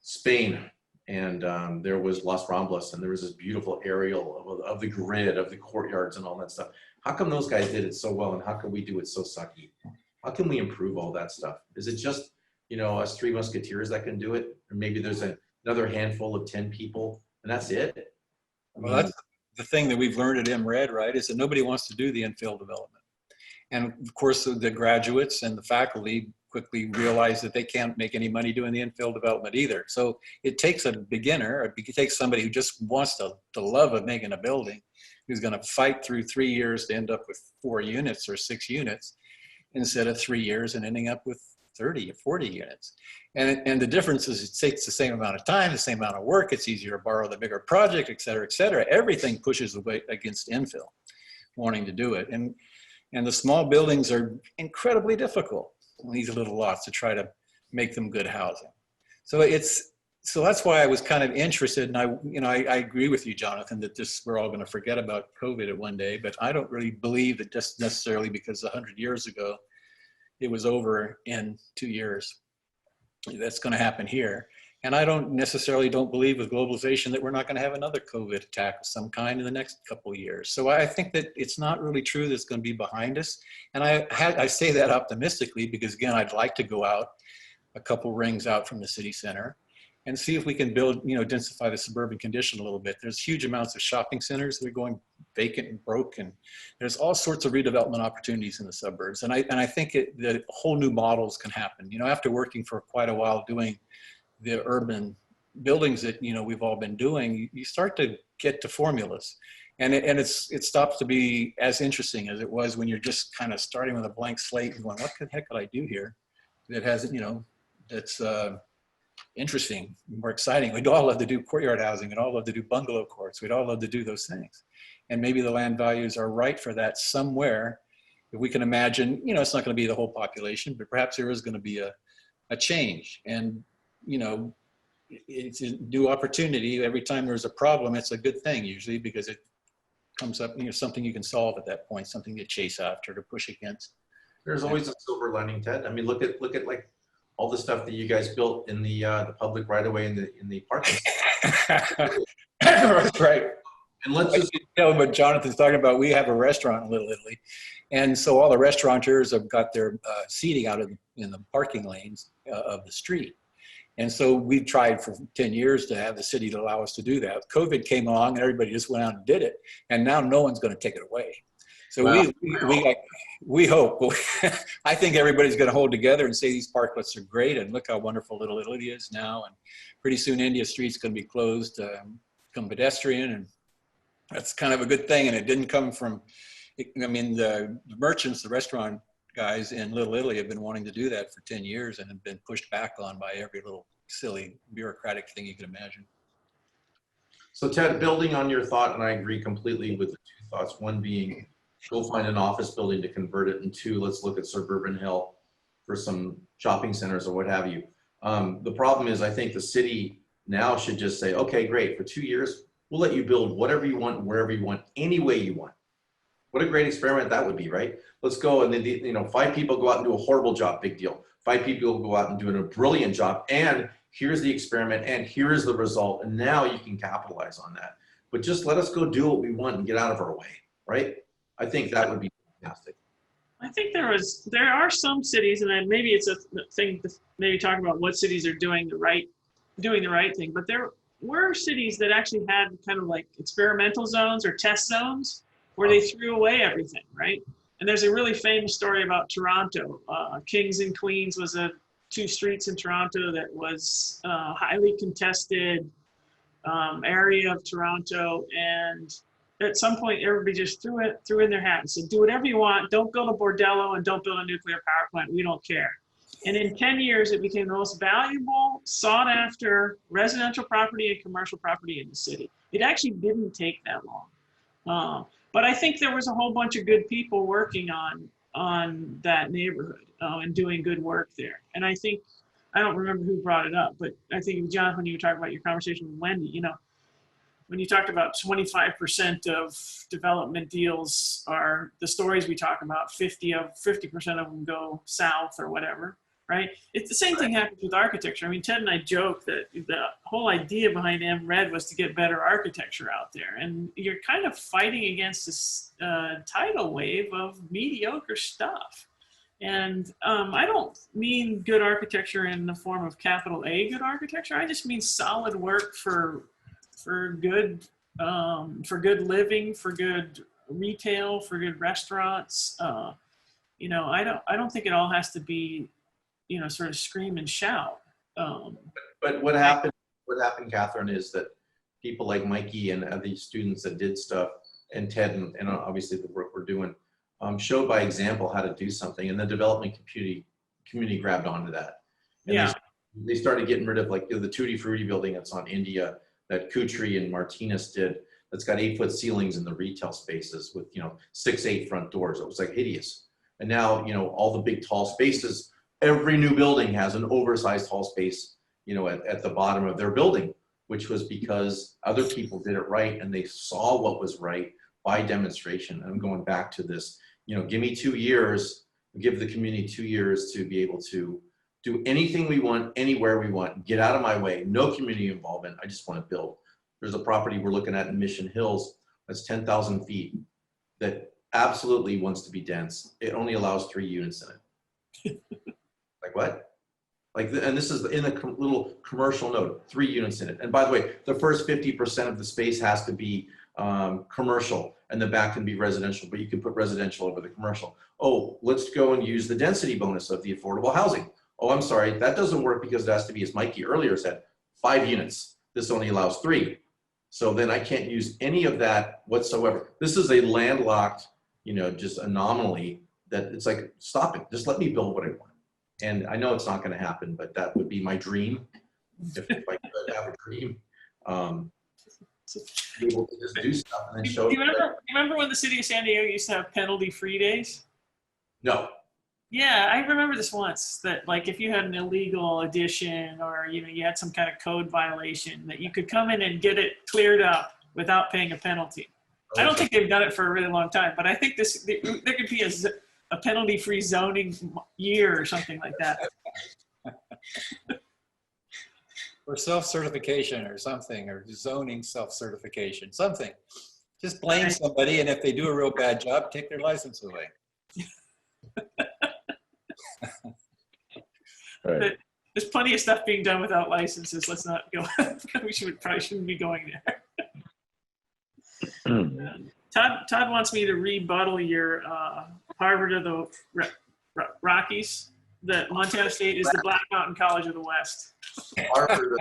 Speaker 4: Spain, and there was Las Ramblas, and there was this beautiful aerial of the grid, of the courtyards and all that stuff. How come those guys did it so well, and how can we do it so sucky? How can we improve all that stuff? Is it just, you know, us 3 musketeers that can do it? Or maybe there's another handful of 10 people, and that's it?
Speaker 3: Well, that's the thing that we've learned at MRED, right, is that nobody wants to do the infill development. And of course, the graduates and the faculty quickly realize that they can't make any money doing the infill development either. So it takes a beginner, it takes somebody who just wants the love of making a building, who's going to fight through 3 years to end up with 4 units or 6 units instead of 3 years and ending up with 30 or 40 units. And the difference is it takes the same amount of time, the same amount of work. It's easier to borrow the bigger project, et cetera, et cetera. Everything pushes away against infill, wanting to do it. And the small buildings are incredibly difficult on these little lots to try to make them good housing. So that's why I was kind of interested, and I agree with you, Jonathan, that we're all going to forget about COVID at one day, but I don't really believe that just necessarily because 100 years ago it was over in 2 years. That's going to happen here. And I don't believe with globalization that we're not going to have another COVID attack of some kind in the next couple of years. So I think that it's not really true that it's going to be behind us. And I say that optimistically because, again, I'd like to go out a couple rings out from the city center and see if we can build, densify the suburban condition a little bit. There's huge amounts of shopping centers that are going vacant and broke, and there's all sorts of redevelopment opportunities in the suburbs. And I think that whole new models can happen. After working for quite a while doing the urban buildings that we've all been doing, you start to get to formulas, and it stops to be as interesting as it was when you're just kind of starting with a blank slate and going, what the heck could I do here that has that's interesting, more exciting. We'd all love to do courtyard housing. We'd all love to do bungalow courts. We'd all love to do those things, and maybe the land values are right for that somewhere. If we can imagine, it's not going to be the whole population, but perhaps there is going to be a change. And it's a new opportunity. Every time there's a problem, it's a good thing usually, because it comes up, something you can solve at that point, something to chase after, to push against. There's
Speaker 4: always a silver lining, Ted. I mean, look at like all the stuff that you guys built in the public right away in the parking.
Speaker 3: That's right.
Speaker 4: And let's just
Speaker 3: tell what Jonathan's talking about. We have a restaurant in Little Italy, and so all the restaurateurs have got their seating out in the parking lanes of the street. And so we've tried for 10 years to have the city to allow us to do that. COVID came along and everybody just went out and did it. And now no one's going to take it away. So
Speaker 4: wow.
Speaker 3: we hope. I think everybody's going to hold together and say these parklets are great, and look how wonderful Little Italy is now. And pretty soon India Street's going to be closed, become pedestrian, and that's kind of a good thing. And it didn't come from, the merchants, the restaurant guys in Little Italy have been wanting to do that for 10 years and have been pushed back on by every little silly bureaucratic thing you can imagine.
Speaker 4: So Ted, building on your thought, and I agree completely with the two thoughts, one being go find an office building to convert it into, let's look at suburban hill for some shopping centers or what have you. The problem is I think the city now should just say, okay, great, for 2 years, we'll let you build whatever you want, wherever you want, any way you want. What a great experiment that would be, right? Let's go and then, you know, 5 people go out and do a horrible job, big deal. 5 people go out and do a brilliant job, and here's the experiment, and here's the result, and now you can capitalize on that. But just let us go do what we want and get out of our way, right? I think that would be fantastic.
Speaker 2: I think there are some cities, and then maybe it's a thing to maybe talk about what cities are doing the right thing, but there were cities that actually had kind of like experimental zones or test zones where they threw away everything, right? And there's a really famous story about Toronto. Kings and Queens was 2 streets in Toronto that was a highly contested area of Toronto, and at some point everybody just threw in their hat and said, do whatever you want, don't build a bordello and don't build a nuclear power plant, we don't care. And in 10 years, it became the most valuable, sought after residential property and commercial property in the city. It actually didn't take that long. But I think there was a whole bunch of good people working on that neighborhood and doing good work there. And I think, I don't remember who brought it up, but I think, John, when you were talking about your conversation with Wendy, you know, when you talked about 25% of development deals are the stories we talk about, 50% of them go south or whatever, right? It's the same thing happens with architecture. I mean, Ted and I joke that the whole idea behind MRED was to get better architecture out there. And you're kind of fighting against this tidal wave of mediocre stuff. And I don't mean good architecture in the form of capital A good architecture. I just mean solid work for good living, for good retail, for good restaurants. You know, I don't think it all has to be, you know, sort of scream and shout.
Speaker 4: But what happened, Catherine, is that people like Mikey and these students that did stuff, and Ted and obviously the work we're doing, showed by example how to do something, and the development community grabbed onto that. And
Speaker 2: Yeah.
Speaker 4: They started getting rid of like the Tutti Frutti building that's on India that Kutri and Martinez did. That's got 8-foot ceilings in the retail spaces with, you know, 6-8 front doors. It was like hideous. And now, you know, all the big tall spaces, every new building has an oversized tall space, you know, at the bottom of their building, which was because other people did it right and they saw what was right by demonstration. And I'm going back to this, you know, give me 2 years, give the community 2 years to be able to do anything we want, anywhere we want, get out of my way, no community involvement, I just want to build. There's a property we're looking at in Mission Hills that's 10,000 feet that absolutely wants to be dense. It only allows 3 units in it. Like what? Like, and this is in the little commercial note, 3 units in it. And by the way, the first 50% of the space has to be commercial, and the back can be residential, but you can put residential over the commercial. Oh, let's go and use the density bonus of the affordable housing. Oh, I'm sorry, that doesn't work because it has to be, as Mikey earlier said, 5 units. This only allows 3. So then I can't use any of that whatsoever. This is a landlocked, you know, just anomaly that it's like, stop it, just let me build what I want. And I know it's not gonna happen, but that would be my dream. If I could have a dream. Be able to just do stuff and then show.
Speaker 2: Do you remember when the city of San Diego used to have penalty-free days?
Speaker 4: No.
Speaker 2: Yeah, I remember this once, that like if you had an illegal addition or, you know, you had some kind of code violation, that you could come in and get it cleared up without paying a penalty. I don't think they've done it for a really long time, but I think there could be a penalty-free zoning year or something like that.
Speaker 3: Or self-certification or something, or zoning self-certification, something. Just blame somebody, and if they do a real bad job, take their license away.
Speaker 5: Right.
Speaker 2: There's plenty of stuff being done without licenses. Let's not go. Probably shouldn't be going there. Todd wants me to rebuttal your Harvard of the Rockies. That Montana State is the Black Mountain College of the West.
Speaker 4: Harvard.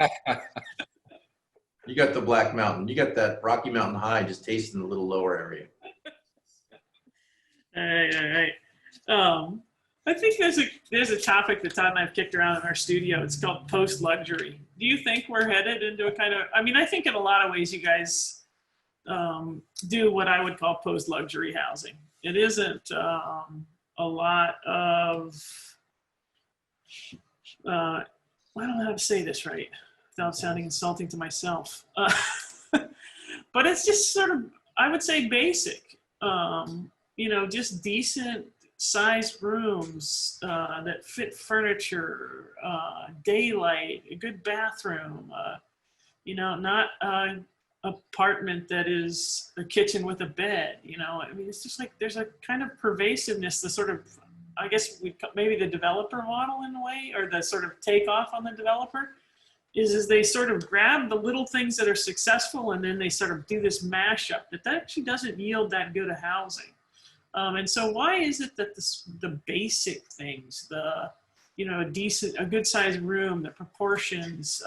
Speaker 4: You got the Black Mountain. You got that Rocky Mountain High just tasting the little lower area.
Speaker 2: All right. I think there's a topic that Todd and I have kicked around in our studio. It's called post-luxury. Do you think we're headed into a kind of, I mean, I think in a lot of ways you guys do what I would call post-luxury housing. it isn't a lot of, I don't know how to say this right without sounding insulting to myself. But it's just sort of, I would say basic, you know, just decent sized rooms that fit furniture, daylight, a good bathroom, you know, not an apartment that is a kitchen with a bed, you know. I mean, it's just like there's a kind of pervasiveness, the sort of, I guess maybe the developer model in a way, or the sort of takeoff on the developer is they sort of grab the little things that are successful and then they sort of do this mashup that actually doesn't yield that good a housing. And so why is it that the basic things, you know, a good sized room, the proportions,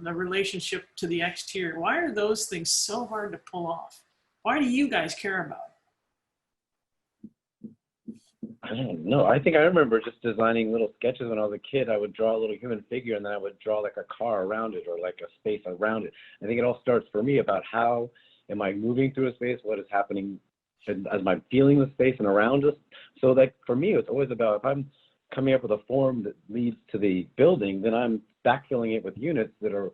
Speaker 2: the relationship to the exterior, why are those things so hard to pull off? Why do you guys care about it?
Speaker 5: I don't know. I think I remember just designing little sketches when I was a kid. I would draw a little human figure and then I would draw like a car around it or like a space around it. I think it all starts for me about how am I moving through a space, what is happening as I'm feeling the space and around us. So like for me, it's always about if I'm coming up with a form that leads to the building, then I'm backfilling it with units that are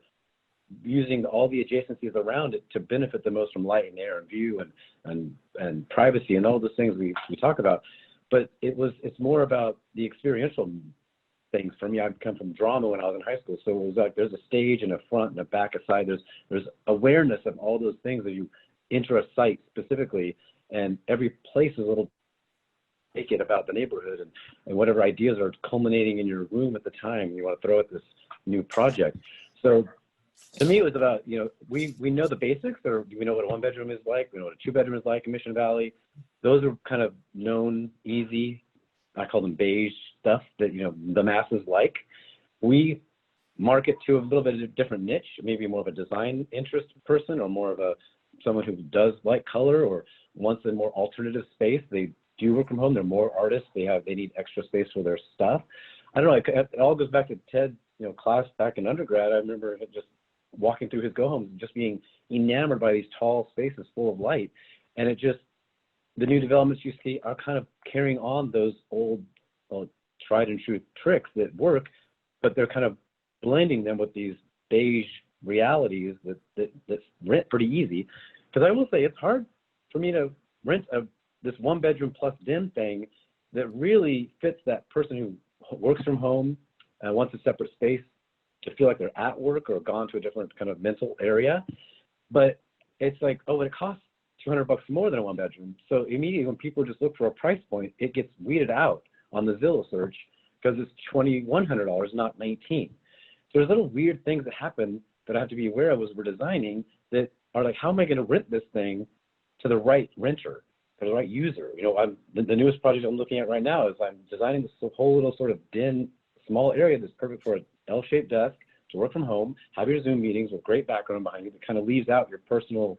Speaker 5: using all the adjacencies around it to benefit the most from light and air and view and privacy and all those things we talk about. But it's more about the experiential things for me. I've come from drama when I was in high school, so it was like there's a stage and a front and a back, a side. There's awareness of all those things as you enter a site specifically, and every place is a little make it about the neighborhood and whatever ideas are culminating in your room at the time you want to throw at this new project. So to me, it was about, you know, we know the basics, or we know what a 1-bedroom is like, we know what a 2-bedroom is like in Mission Valley. Those are kind of known, easy, I call them beige stuff that, you know, the masses like. We market to a little bit of a different niche, maybe more of a design interest person or more of someone who does like color or wants a more alternative space. They do work from home. They're more artists. They need extra space for their stuff. I don't know. It all goes back to Ted's, you know, class back in undergrad. I remember just walking through his go homes, just being enamored by these tall spaces full of light. And the new developments you see are kind of carrying on those old, tried and true tricks that work, but they're kind of blending them with these beige realities that rent pretty easy. Because I will say it's hard for me to rent this 1-bedroom plus den thing that really fits that person who works from home and wants a separate space to feel like they're at work or gone to a different kind of mental area. But it's like, oh, it costs $200 more than a 1-bedroom. So immediately when people just look for a price point, it gets weeded out on the Zillow search because it's $2,100, not $19. So there's little weird things that happen that I have to be aware of as we're designing that are like, how am I going to rent this thing to the right renter, to the right user? You know, the newest project I'm looking at right now is I'm designing this whole little sort of den, small area that's perfect for an L-shaped desk to work from home, have your Zoom meetings with great background behind you that kind of leaves out your personal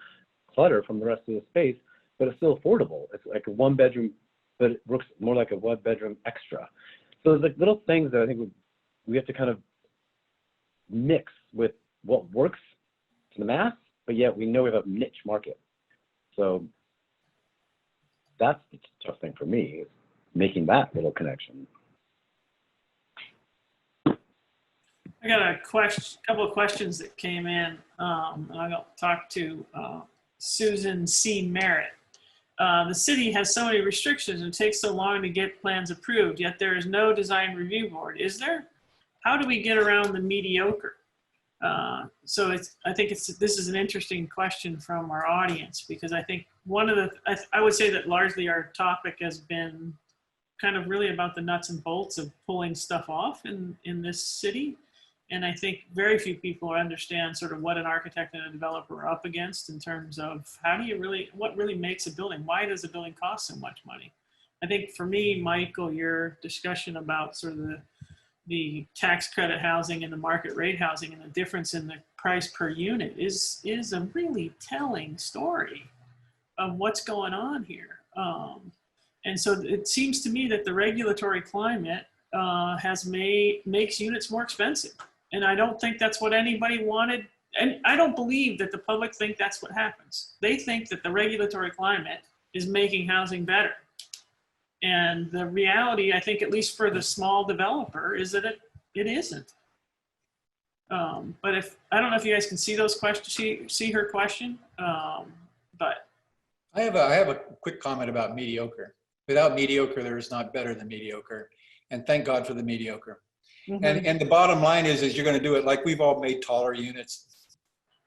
Speaker 5: clutter from the rest of the space, but it's still affordable. It's like a 1-bedroom, but it looks more like a 1-bedroom extra. So there's like little things that I think we have to kind of mix with what works to the mass, but yet we know we have a niche market. So that's the tough thing for me, is making that little connection.
Speaker 2: I got a couple of questions that came in, and I'll talk to Susan C. Merritt. The city has so many restrictions and it takes so long to get plans approved, yet there is no design review board. Is there? How do we get around the mediocre? So I think this is an interesting question from our audience, because I think I would say that largely our topic has been kind of really about the nuts and bolts of pulling stuff off in this city. And I think very few people understand sort of what an architect and a developer are up against in terms of what really makes a building? Why does a building cost so much money? I think for me, Michael, your discussion about sort of the tax credit housing and the market rate housing and the difference in the price per unit is a really telling story of what's going on here. And so it seems to me that the regulatory climate makes units more expensive. And I don't think that's what anybody wanted. And I don't believe that the public think that's what happens. They think that the regulatory climate is making housing better. And the reality, I think, at least for the small developer, is that it isn't. But I don't know if you guys can see those questions, see her question, but.
Speaker 3: I have a quick comment about mediocre. Without mediocre, there is not better than mediocre. And thank God for the mediocre.
Speaker 2: Mm-hmm.
Speaker 3: And the bottom line is you're going to do it like we've all made taller units.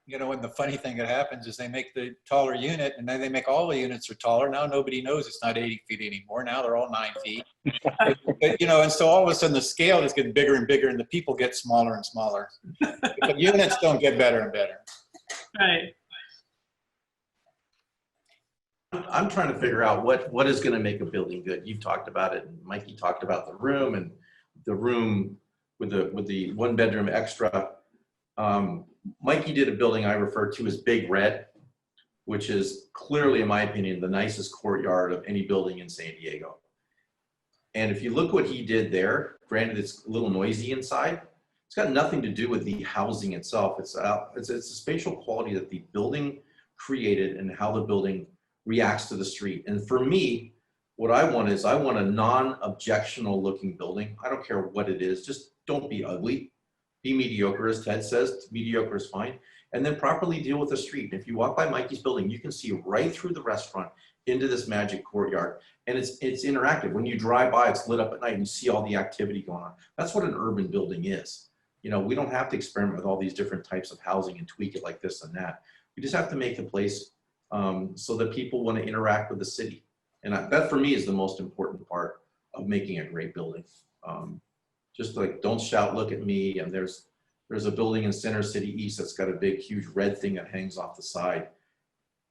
Speaker 3: You know, and the funny thing that happens is they make the taller unit and then they make all the units are taller. Now nobody knows it's not 80 feet anymore. Now they're all 9 feet. But, you know, and so all of a sudden the scale is getting bigger and bigger and the people get smaller and smaller. The units don't get better and better.
Speaker 2: Right.
Speaker 4: I'm trying to figure out what is going to make a building good. You've talked about it, and Mikey talked about the room, and the room with the 1 bedroom extra. Mikey did a building I refer to as Big Red, which is clearly, in my opinion, the nicest courtyard of any building in San Diego. And if you look what he did there, granted it's a little noisy inside, it's got nothing to do with the housing itself. It's a spatial quality that the building created and how the building reacts to the street. And for me, what I want is I want a non-objectional looking building. I don't care what it is, just don't be ugly. Be mediocre, as Ted says, mediocre is fine. And then properly deal with the street. If you walk by Mikey's building, you can see right through the restaurant into this magic courtyard. And it's interactive. When you drive by, it's lit up at night and you see all the activity going on. That's what an urban building is. You know, we don't have to experiment with all these different types of housing and tweak it like this and that. We just have to make the place so that people want to interact with the city. And that for me is the most important part of making a great building. Just like, don't shout, look at me. And there's a building in Center City East that's got a big, huge red thing that hangs off the side.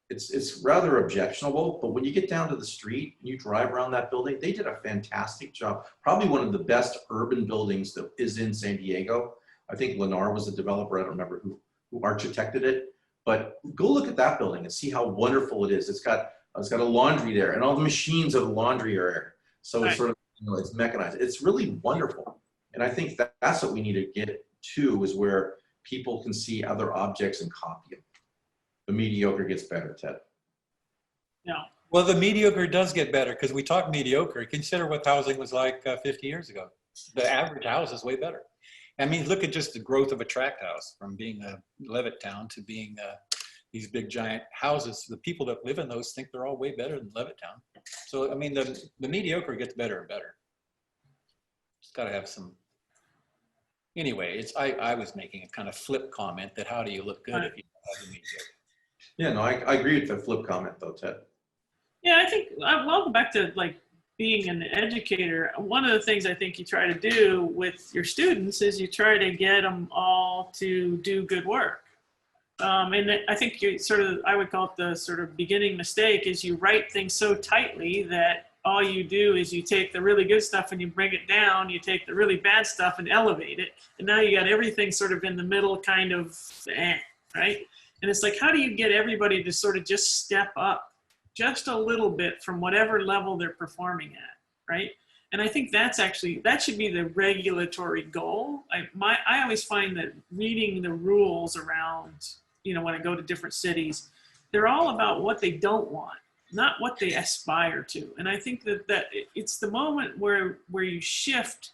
Speaker 4: It's rather objectionable, but when you get down to the street and you drive around that building, they did a fantastic job. Probably one of the best urban buildings that is in San Diego. I think Lennar was a developer. I don't remember who architected it, but go look at that building and see how wonderful it is. It's got a laundry there, and all the machines of the laundry are there. So it's sort of, you know, it's mechanized. It's really wonderful. And I think that's what we need to get to, is where people can see other objects and copy them. The mediocre gets better, Ted.
Speaker 2: Yeah.
Speaker 3: Well, the mediocre does get better because we talk mediocre. Consider what housing was like 50 years ago. The average house is way better. I mean, look at just the growth of a tract house from being a Levittown to being these big giant houses. The people that live in those think they're all way better than Levittown. So, I mean, the mediocre gets better and better. It's got to have some. Anyway, I was making a kind of flip comment that how do you look good if you have a mediocre?
Speaker 4: Yeah, no, I agree with the flip comment though, Ted.
Speaker 2: Yeah, I think, welcome back to like being an educator. One of the things I think you try to do with your students is you try to get them all to do good work. And I think you sort of, I would call it the sort of beginning mistake, is you write things so tightly that all you do is you take the really good stuff and you bring it down, you take the really bad stuff and elevate it. And now you got everything sort of in the middle kind of, right? And it's like, how do you get everybody to sort of just step up just a little bit from whatever level they're performing at, right? And I think that's actually, that should be the regulatory goal. I always find that reading the rules around, you know, when I go to different cities, they're all about what they don't want, not what they aspire to. And I think that it's the moment where you shift,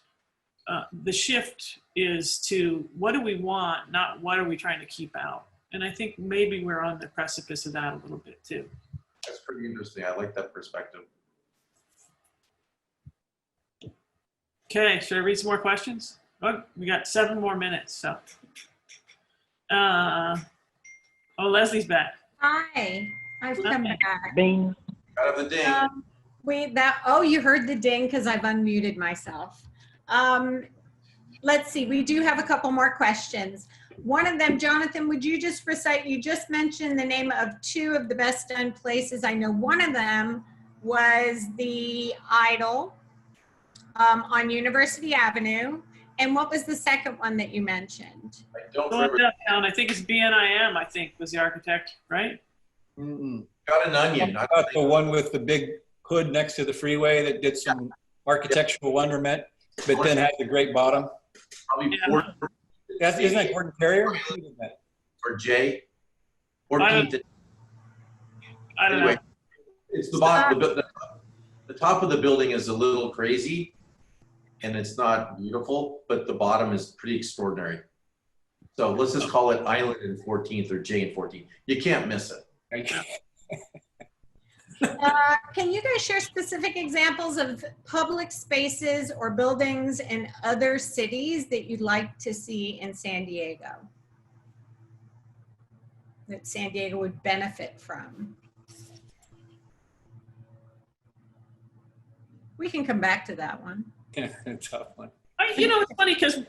Speaker 2: the shift is to what do we want, not what are we trying to keep out. And I think maybe we're on the precipice of that a little bit too.
Speaker 4: That's pretty interesting. I like that perspective.
Speaker 2: Okay, should I read some more questions? Oh, we got 7 more minutes, so. Oh, Leslie's back.
Speaker 1: Hi, I've come
Speaker 2: Okay.
Speaker 1: back.
Speaker 5: Bing.
Speaker 4: Out of the ding.
Speaker 1: Oh, you heard the ding because I've unmuted myself. Let's see, we do have a couple more questions. One of them, Jonathan, would you just recite, you just mentioned the name of 2 of the best done places. I know one of them was the Idol on University Avenue. And what was the second one that you mentioned?
Speaker 4: I don't
Speaker 2: Going
Speaker 4: remember.
Speaker 2: downtown, I think it's BNIM, I think, was the architect, right?
Speaker 4: Got an onion.
Speaker 3: How about the one with the big hood next to the freeway that did some architectural wonderment, but then had the great bottom?
Speaker 4: Probably
Speaker 2: Yeah.
Speaker 4: Gordon,
Speaker 3: Isn't that Gordon Carrier? Who did that?
Speaker 4: or Jay.
Speaker 2: I don't know.
Speaker 4: Anyway, it's the bottom. The top of the building is a little crazy and it's not beautiful, but the bottom is pretty extraordinary. So let's just call it Island and 14th or J and 14th. You can't miss it.
Speaker 1: Can you guys share specific examples of public spaces or buildings in other cities that you'd like to see in San Diego? That San Diego would benefit from? We can come back to that one.
Speaker 3: Tough one.
Speaker 2: You know, it's funny because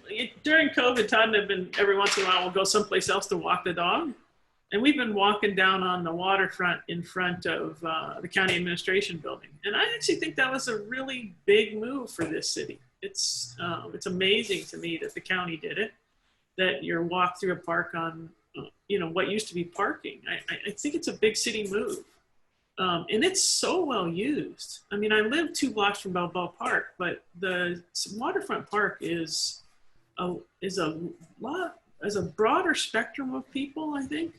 Speaker 2: during COVID, Todd and I've been, every once in a while, we'll go someplace else to walk the dog. And we've been walking down on the waterfront in front of the county administration building. And I actually think that was a really big move for this city. It's amazing to me that the county did it, that you're walk through a park on, you know, what used to be parking. I think it's a big city move. And it's so well used. I mean, I live 2 blocks from Balboa Park, but the waterfront park is a broader spectrum of people, I think.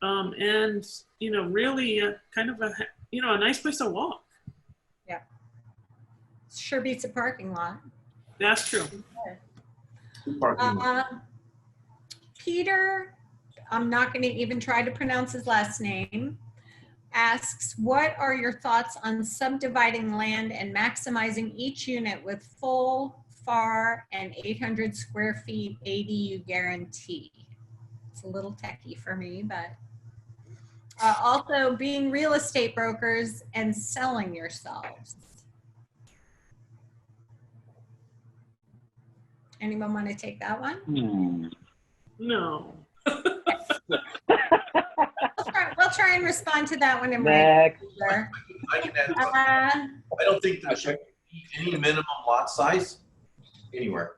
Speaker 2: And, you know, really kind of a nice place to walk.
Speaker 1: Yeah. Sure beats a parking lot.
Speaker 2: That's true.
Speaker 4: Parking lot.
Speaker 1: Peter, I'm not going to even try to pronounce his last name, asks, what are your thoughts on subdividing land and maximizing each unit with full, FAR, and 800 square feet ADU guarantee? It's a little techy for me, but also being real estate brokers and selling yourselves. Anyone want to take that one?
Speaker 2: No.
Speaker 1: We'll try and respond to that one in
Speaker 5: Next.
Speaker 1: my
Speaker 4: I can add something. I don't think there should be any minimum lot size anywhere.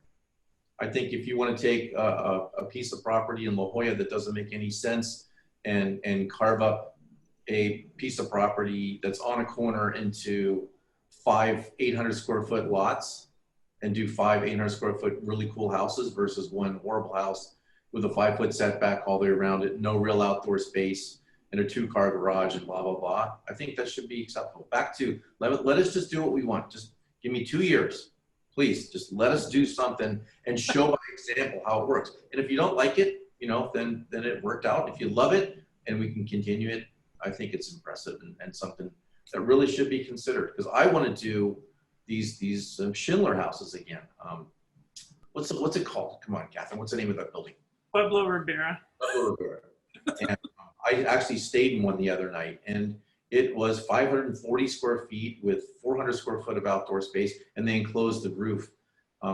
Speaker 4: I think if you want to take a piece of property in La Jolla that doesn't make any sense and carve up a piece of property that's on a corner into 5 800 square foot lots and do 5 800 square foot really cool houses versus one horrible house with a 5-foot setback all the way around it, no real outdoor space, and a 2-car garage and blah, blah, blah. I think that should be acceptable. Back to, let us just do what we want. Just give me 2 years. Please, just let us do something and show by example how it works. And if you don't like it, you know, then it worked out. If you love it and we can continue it, I think it's impressive and something that really should be considered. Because I want to do these Schindler houses again. What's it called? Come on, Catherine. What's the name of that building?
Speaker 2: Pueblo Rivera.
Speaker 4: Pueblo Rivera. And I actually stayed in one the other night, and it was 540 square feet with 400 square foot of outdoor space, and they enclosed the roof.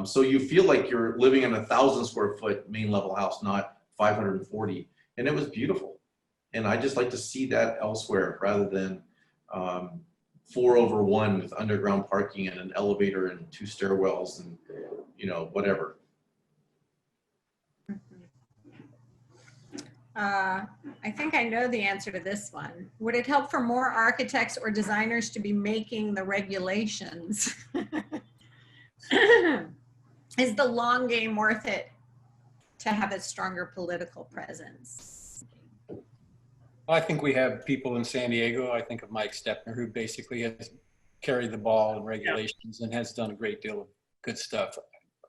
Speaker 4: So you feel like you're living in a 1,000 square foot main level house, not 540. And it was beautiful. And I just like to see that elsewhere rather than 4/1 with underground parking and an elevator and 2 stairwells and, you know, whatever.
Speaker 1: I think I know the answer to this one. Would it help for more architects or designers to be making the regulations? Is the long game worth it to have a stronger political presence?
Speaker 3: I think we have people in San Diego. I think of Mike Stepner, who basically has carried the ball in regulations and has done a great deal of good stuff.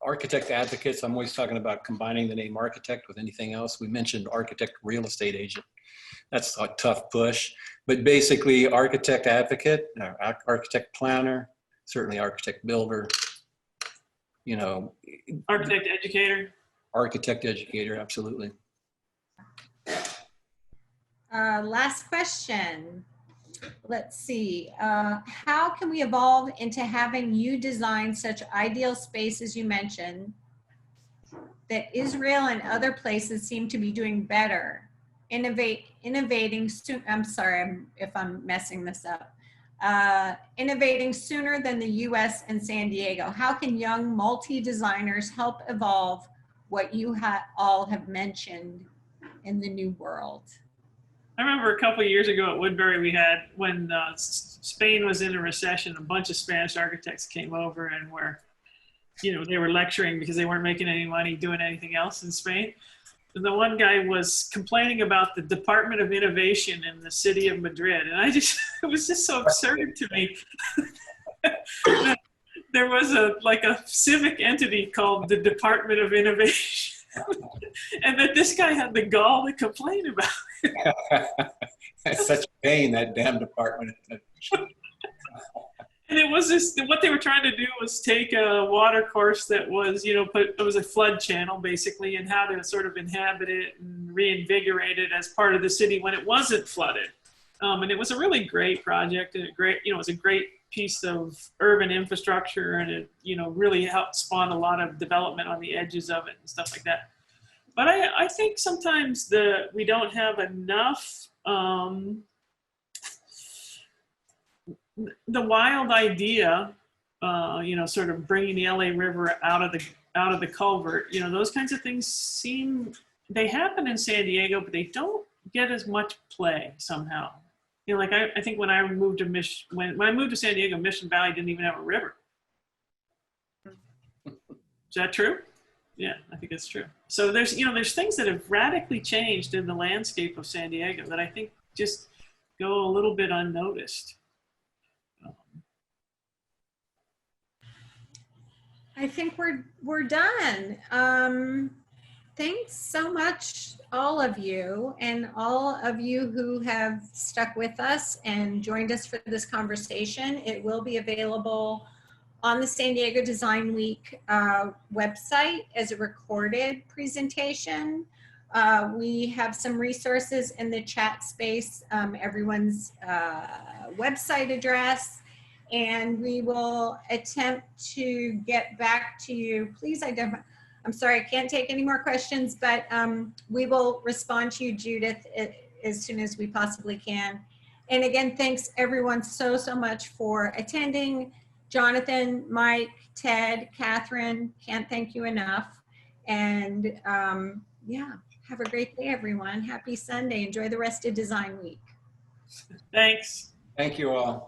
Speaker 3: Architect advocates, I'm always talking about combining the name architect with anything else. We mentioned architect real estate agent. That's a tough push, but basically architect advocate, architect planner, certainly architect builder, you know.
Speaker 2: Architect educator.
Speaker 3: Architect educator, absolutely.
Speaker 1: Last question. Let's see. How can we evolve into having you design such ideal spaces you mentioned that Israel and other places seem to be doing better? Innovating soon. I'm sorry if I'm messing this up. Innovating sooner than the US and San Diego. How can young multi-designers help evolve what you all have mentioned in the new world?
Speaker 2: I remember a couple of years ago at Woodbury, we had, when Spain was in a recession, a bunch of Spanish architects came over and were, you know, they were lecturing because they weren't making any money doing anything else in Spain. And the one guy was complaining about the Department of Innovation in the city of Madrid. And it was just so absurd to me. There was a civic entity called the Department of Innovation. And that this guy had the gall to complain about.
Speaker 3: It's such a pain, that damn department.
Speaker 2: And it was this, what they were trying to do was take a water course that was, it was a flood channel basically, and how to sort of inhabit it and reinvigorate it as part of the city when it wasn't flooded. And it was a really great project, and it was a great piece of urban infrastructure, and it, really helped spawn a lot of development on the edges of it and stuff like that. But I think sometimes we don't have enough, the wild idea, sort of bringing the LA River out of the culvert, those kinds of things they happen in San Diego, but they don't get as much play somehow. I think when I moved to when I moved to San Diego, Mission Valley didn't even have a river. Is that true? Yeah, I think it's true. So there's things that have radically changed in the landscape of San Diego that I think just go a little bit unnoticed.
Speaker 1: I think we're done. Thanks so much, all of you, and all of you who have stuck with us and joined us for this conversation. It will be available on the San Diego Design Week website as a recorded presentation. We have some resources in the chat space, everyone's website address, and we will attempt to get back to you. Please identify. I'm sorry, I can't take any more questions, but we will respond to you, Judith, as soon as we possibly can. And again, thanks everyone so much for attending. Jonathan, Mike, Ted, Catherine, can't thank you enough. And yeah, have a great day, everyone. Happy Sunday. Enjoy the rest of Design Week.
Speaker 2: Thanks.
Speaker 3: Thank you all.